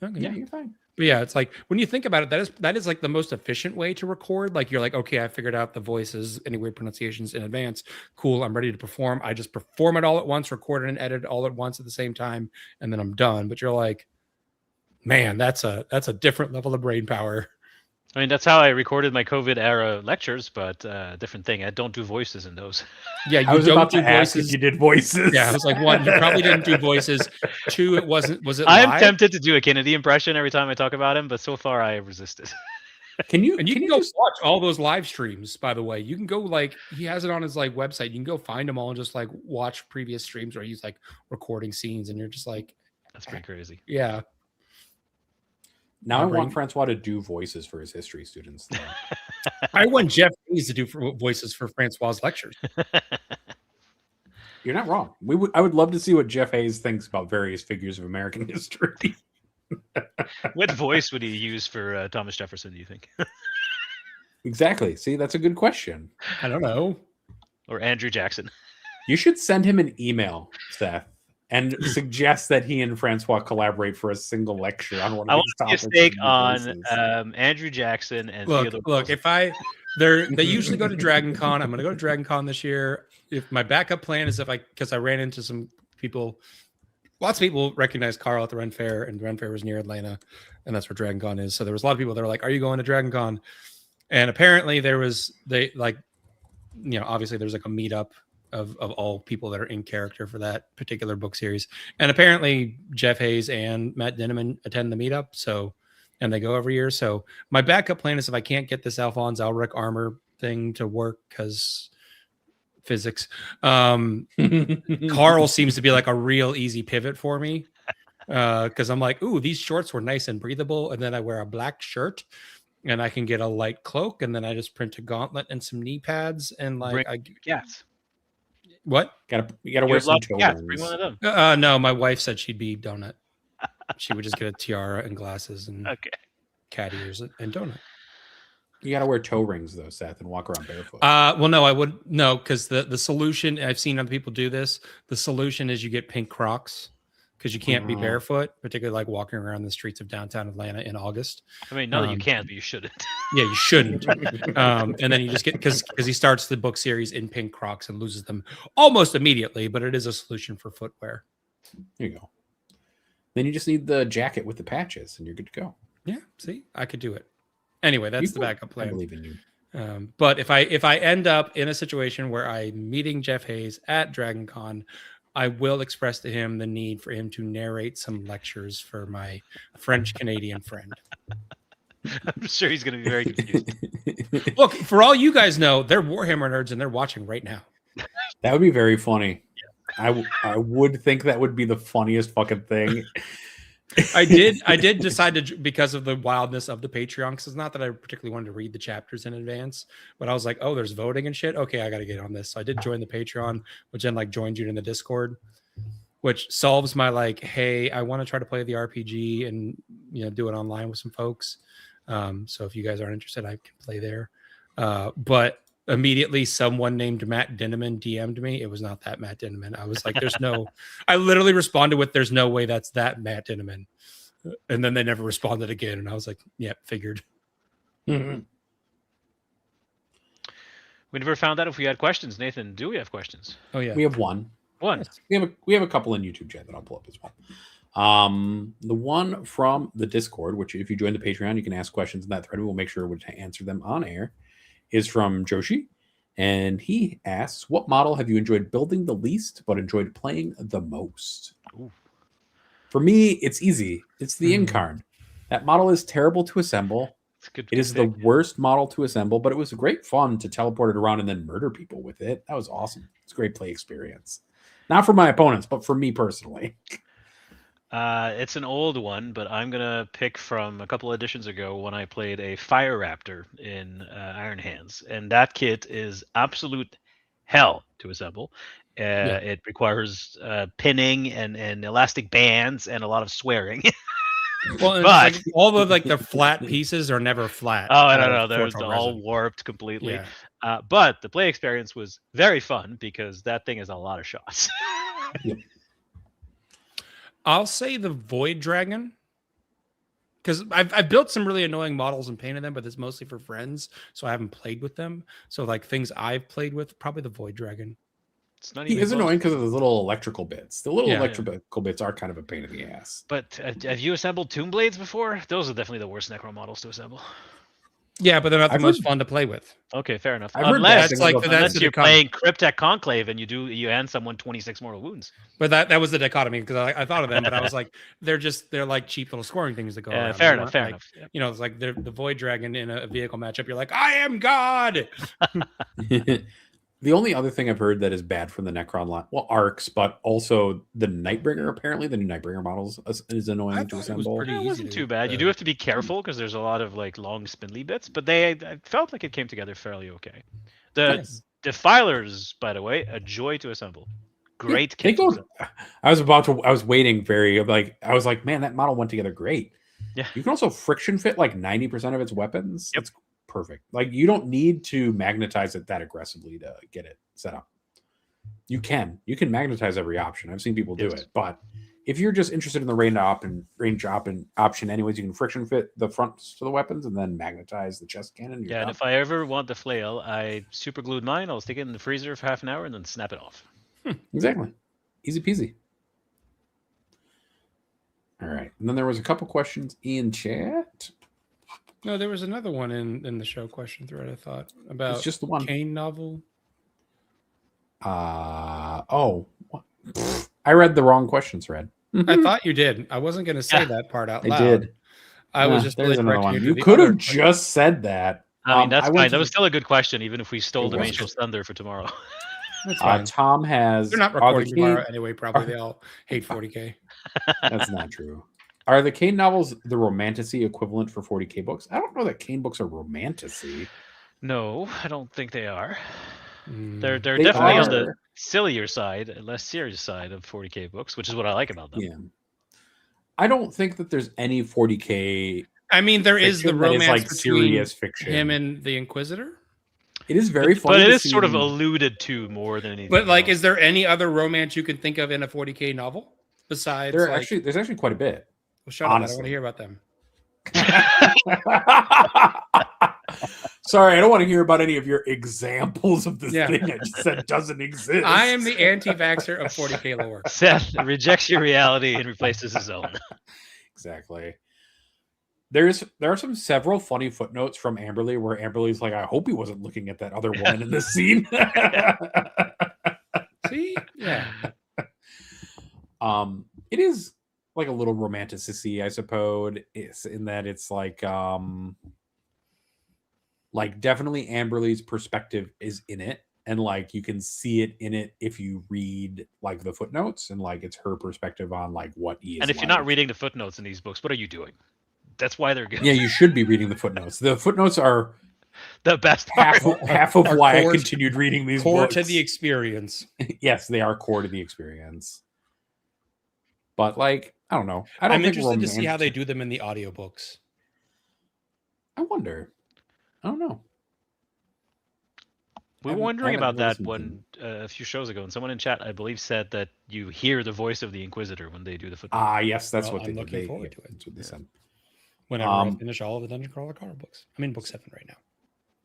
now? Okay. Yeah, you're fine. But yeah, it's like when you think about it, that is like the most efficient way to record. Like you're like, okay, I figured out the voices, any weird pronunciations in advance. Cool, I'm ready to perform. I just perform it all at once, record it and edit it all at once at the same time, and then I'm done. But you're like, man, that's a different level of brain power. I mean, that's how I recorded my COVID era lectures, but different thing. I don't do voices in those. Yeah, you I was don't about do to ask if voices. you did voices. Yeah, I was like, one, you probably didn't do voices. Two, it wasn't. Was it I'm live? tempted to do a Kennedy impression every time I talk about him, but so far I have resisted. Can you? And you can can go just watch all those live streams, by the way. You can go like he has it on his like website. You can go find them all and just like watch previous streams where he's like recording scenes, and you're just like, That's pretty crazy. yeah. now? my I brain- want Francois to do voices for his history students. though. I want Jeff Hayes to do voices for Francois' lectures. You're not wrong. I would love to see what Jeff Hayes thinks about various figures of American history. What voice would he use for Thomas Jefferson, do you think? Exactly. See, that's a good question. I don't know. Or Andrew Jackson? You should send him an email, Seth, and suggest that he and Francois collaborate for a single lecture on one I of want these to topics. see a take of new on voices. Andrew Jackson and Look, Theodore look. Roosevelt. If they usually go to Dragon Con. I'm going to go to Dragon Con this year. If my backup plan is because I ran into some people. Lots of people recognize Carl at the Ren Fair, and Ren Fair was near Atlanta, and that's where Dragon Con is. So there was a lot of people that were like, "Are you going to Dragon Con?" And apparently obviously there's like a meetup of all people that are in character for that particular book series. And apparently Jeff Hayes and Matt Dinneman attend the meetup. So, and they go every year. So my backup plan is if I can't get this Alphonse Elric armor thing to work because physics, Carl seems to be like a real easy pivot for me. Because I'm like, ooh, these shorts were nice and breathable. And then I wear a black shirt and I can get a light cloak. And then I just print a gauntlet and some knee pads. And like, Cats. What? You gotta You wear have some lots of cats. toe Bring one rings. of them. No, my wife said she'd be donut. She would just get a tiara and glasses and Okay. cat ears and donut. You gotta wear toe rings though, Seth, and walk around barefoot. Well, no, I would no, because the solution, I've seen other people do this. The solution is you get pink Crocs because you can't be barefoot, particularly like walking around the streets of downtown Atlanta in August. I mean, no, that you can't, but you shouldn't. Yeah, you shouldn't. And then you just get because he starts the book series in pink Crocs and loses them almost immediately, but it is a solution for footwear. There you go. Then you just need the jacket with the patches, and you're good to go. Yeah, see, I could do it. Anyway, that's the backup I plan. believe in you. But if I end up in a situation where I'm meeting Jeff Hayes at Dragon Con, I will express to him the need for him to narrate some lectures for my French Canadian friend. I'm sure he's going to be very confused. Look, for all you guys know, they're Warhammer nerds and they're watching right now. That would be very funny. I would think that would be the funniest fucking thing. I did decide to, because of the wildness of the Patreon, because it's not that I particularly wanted to read the chapters in advance, but I was like, oh, there's voting and shit. Okay, I got to get on this. So I did join the Patreon, which then like joined you in the Discord, which solves my like, hey, I want to try to play the RPG and do it online with some folks. So if you guys aren't interested, I can play there. But immediately someone named Matt Dinneman DM'd me. It was not that Matt Dinneman. I was like, there's no, I literally responded with, there's no way that's that Matt Dinneman. And then they never responded again. And I was like, yeah, figured. Mm-hmm. We never found out if we had questions. Nathan, do we have questions? Oh yeah. We have one. One. We have a couple in YouTube chat that I'll pull up as well. The one from the Discord, which if you join the Patreon, you can ask questions in that thread. We'll make sure to answer them on air, is from Joshi. And he asks, what model have you enjoyed building the least, but enjoyed playing the most? Ooh. For me, it's easy. It's the Incarn. That model is terrible to assemble. Good, it is the worst model to assemble, but it was great fun to teleport it around and then murder people with it. That was awesome. It's a great play experience. Not for my opponents, but for me personally. It's an old one, but I'm gonna pick from a couple editions ago when I played a Fire Raptor in Iron Hands, and that kit is absolute hell to assemble. It requires pinning and elastic bands and a lot of swearing. Well, but all of the flat pieces are never flat. Oh, no, they're all warped completely. Yeah. But the play experience was very fun because that thing is a lot of shots. Yep. I'll say the Void Dragon, because I've built some really annoying models and painted them, but it's mostly for friends, so I haven't played with them. So like things I've played with, probably the Void Dragon. It's not he even is annoying because of the little electrical bits. The little Yeah. electrical bits are kind of a pain in the ass. But have you assembled Tomb Blades before? Those are definitely the worst Necro models to assemble. Yeah, but they're not the I've most heard- fun to play with. Okay, fair enough. I've heard Unless, bad things like about that's unless the you're dichotomy. playing Cryptek Conclave and you hand someone 26 mortal wounds. But that was the dichotomy, because I thought of them, but I was like, they're like cheap little scoring things that go around. Fair They enough. weren't Fair like- enough. Yeah. You know, it's like the Void Dragon in a vehicle matchup. You're like, I am God. The only other thing I've heard that is bad from the Necron line, well, arcs, but also the Nightbringer, apparently the new Nightbringer models is annoying to thought it was assemble. pretty It easy wasn't to- too bad. You do have to be careful because there's a lot of like long spindly bits, but I felt like it came together fairly okay. The Yes. Defilers, by the way, a joy to assemble. Great They kit. to go. assemble. I was waiting I was like, man, that model went together great. Yeah. You can also friction fit like 90% of its weapons. Yep. It's perfect. Like you don't need to magnetize it that aggressively to get it set up. You can magnetize every option. I've seen people do Yes. it, but if you're just interested in the range option anyways, you can friction fit the fronts to the weapons and then magnetize the chest cannon. You're Yeah, and done. if I ever want the flail, I super glued mine. I'll stick it in the freezer for half an hour and then snap it off. Exactly. Easy peasy. All right. And then there was a couple questions in chat. No, there was another one in the show question thread, I thought, about It's just the one. Kane novel. I read the wrong question thread. I thought you did. I wasn't going to say that part out I loud. did. I was just there's really another directing one. to You the could other have question. just said that. I mean, that's I went fine. to That was still a good question, even if we stole It the was. Angel's Thunder for tomorrow. That's fine. Tom has. They're not are the recording tomorrow Kane- anyway. Probably they all hate 40K. That's not true. Are the Kane novels the romantasy equivalent for 40K books? I don't know that Kane books are romantasy. No, I don't think they are. Mm. They're They definitely on are. the sillier side, less serious side of 40K books, which is what I like about them. Yeah. I don't think that there's any 40K. I mean, there is the fiction that romance like between serious fiction. him and the Inquisitor. It is very funny. But it to is sort of see- alluded to more than anything. But like, else. is there any other romance you can think of in a 40K novel besides? There like, there's actually quite a bit. well, shut up! I don't honestly. want to hear about them. Sorry, I don't want to hear about any of your examples of this Yeah. thing I just said doesn't exist. I am the anti-vaxxer of 40K lore. Seth rejects your reality and replaces his own. Exactly. There are several funny footnotes from Amberly where Amberly's like, I hope he wasn't looking at that other woman in this scene. See, yeah, It is like a little romanticy, I suppose. It's in that it's like definitely Amberly's perspective is in it, and like you can see it in it if you read like the footnotes, and like it's her perspective on like what he is. And if you're not like. reading the footnotes in these books, what are you doing? That's why they're good. Yeah, you should be reading the footnotes. The footnotes are The best part. half of Are why I core- continued reading these core books. to the experience. Yes, they are core to the experience. But like, I don't know. I don't I'm think interested to see how they romantic- do them in the audiobooks. I wonder. I don't know. We were haven't- wondering haven't about that listened to one a few shows ago, and someone in chat, I believe, said that you hear the voice of the Inquisitor when they do the footnotes. Ah, yes, that's Well, what they I'm did. looking They- forward to it. That's what they said. Whenever I Um, finish all of the Dungeon Crawler Card books. I'm in book 7 right now.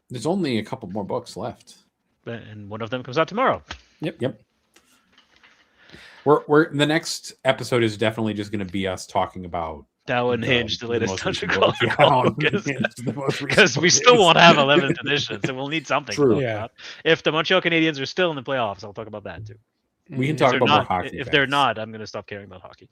There's only a couple more books left. And one of them comes out tomorrow. Yep. We're the next episode is definitely just going to be us talking about Now Unhinged, the latest most Dungeon recent Crawler book. Yeah, book, Unhinged, the most recent because we book still is. won't have 11th edition, so we'll need something to True. talk Yeah. about. If the Montreal Canadiens are still in the playoffs, I'll talk about that too. We can Mm. talk If they're about more not, hockey. if they're facts. not, I'm going to stop caring about hockey.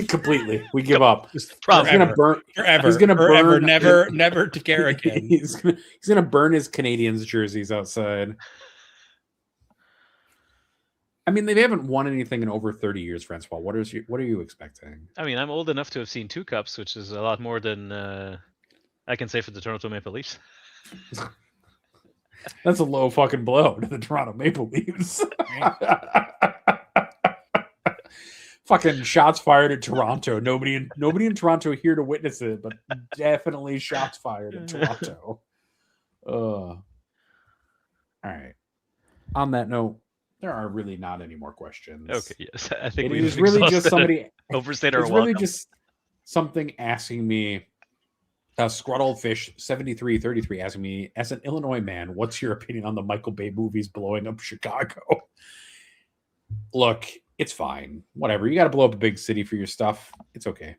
Completely, we give up. Just Probably. He's gonna burn. forever. He's gonna forever, burn. never to care again. He's gonna burn his Canadiens jerseys outside. I mean, they haven't won anything in over 30 years, Francois. What are you expecting? I mean, I'm old enough to have seen 2 cups, which is a lot more than I can say for the Toronto Maple Leafs. That's a low fucking blow to the Toronto Maple Leafs. Fucking shots fired at Toronto. Nobody in Toronto here to witness it, but definitely shots fired at Toronto. All right. On that note, there are really not any more questions. Okay, yes, I think It we've is really just exhausted somebody. overstayed our It's really welcome. just something asking me. Scruddled Fish 7333 asking me, as an Illinois man, what's your opinion on the Michael Bay movies blowing up Chicago? Look, it's fine. Whatever. You got to blow up a big city for your stuff. It's okay.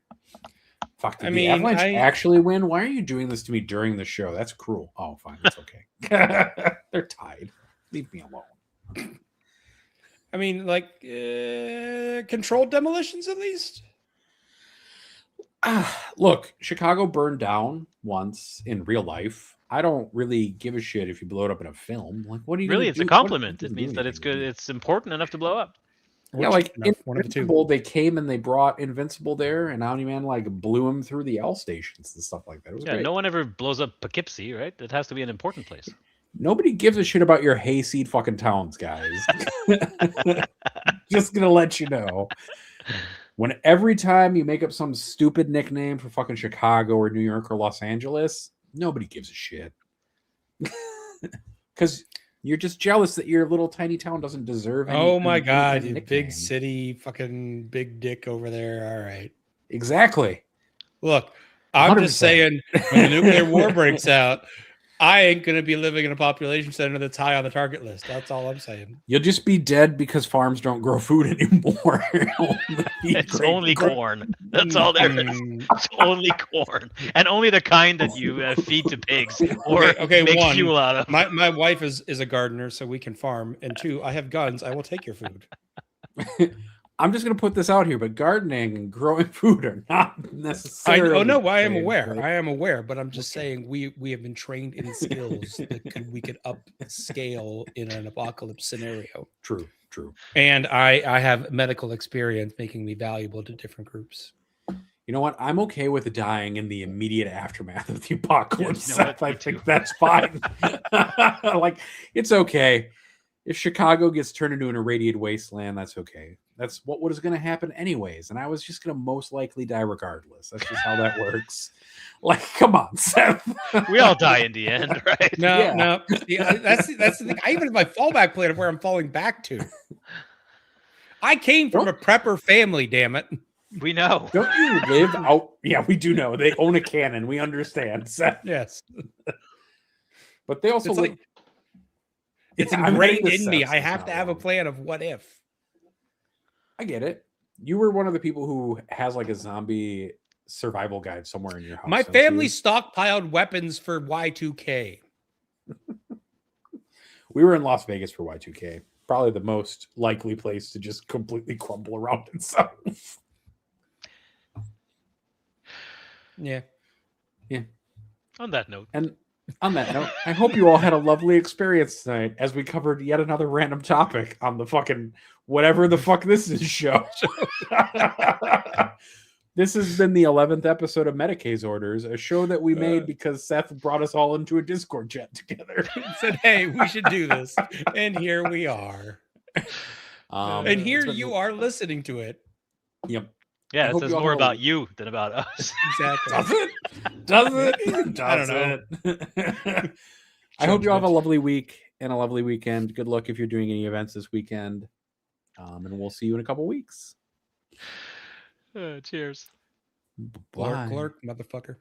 Fuck. Did the Avalanche actually win? Why are you doing this to me during the show? That's cruel. Oh, fine. It's okay. They're tied. Leave me alone. I mean, like controlled demolitions at least. Look, Chicago burned down once in real life. I don't really give a shit if you blow it up in a film. Like, what do you Really, it's do? a compliment. It means that it's good. It's important enough to blow up. Yeah, like one of the two. Invincible, they came and they brought Invincible there, and Omni-Man like blew him through the L stations and stuff like that. It was great. No one ever blows up Poughkeepsie, right? It has to be an important place. Nobody gives a shit about your hayseed fucking towns, guys. Just gonna let you know. When every time you make up some stupid nickname for fucking Chicago or New York or Los Angeles, nobody gives a shit. Because you're just jealous that your little tiny town doesn't deserve any. Oh my god, any you nickname. big city, fucking big dick over there. All right. Exactly. Look, I'm 100%. just saying, when the nuclear war breaks out, I ain't gonna be living in a population center that's high on the target list. That's all I'm saying. You'll just be dead because farms don't grow food anymore. It's only corn. That's all there is. It's only corn, and only the kind that you feed to pigs or make one, fuel out of. My wife is a gardener, so we can farm. And 2, I have guns. I will take your food. I'm just going to put this out here, but gardening and growing food are not necessarily. I am aware. I am aware, but I'm just saying we have been trained in skills that we could upscale in an apocalypse scenario. True. And I have medical experience making me valuable to different groups. You know what? I'm okay with dying in the immediate aftermath of the apocalypse. Yeah, you know what? I Me think too. that's fine. Like, it's okay. If Chicago gets turned into an irradiated wasteland, that's okay. That's what is going to happen anyways. And I was just going to most likely die regardless. That's just how that works. Like, come on, Seth. We all die in the end, right? No. Yeah, that's the thing. I even have my fallback plan of where I'm falling back to. I came from a prepper family, damn it. We know. Don't you live out? Yeah, we do know. They own a cannon. We understand, Seth. Yes. But they also It's like it's Yeah, I'm ingrained getting in the me. sense I it's have not to have a wrong. plan of what if. I get it. You were one of the people who has like a zombie survival guide somewhere in your house. My don't family you? stockpiled weapons for Y2K. We were in Las Vegas for Y2K. Probably the most likely place to just completely crumble around itself. Yeah. On that note, And on that note, I hope you all had a lovely experience tonight as we covered yet another random topic on the fucking whatever the fuck this is show. This has been the 11th episode of Medicae's Orders, a show that we made because Seth brought us all into a Discord chat together. Said, hey, we should do this. And here we are. And here it's been- you are listening to it. Yep. yeah, it hope says you all more have a- about you than about us. Exactly. Does it? Does it? I don't know. know. I hope you all have a lovely week and a lovely weekend. Good luck if you're doing any events this weekend. And we'll see you in a couple weeks. Cheers. Bye. Clark, motherfucker.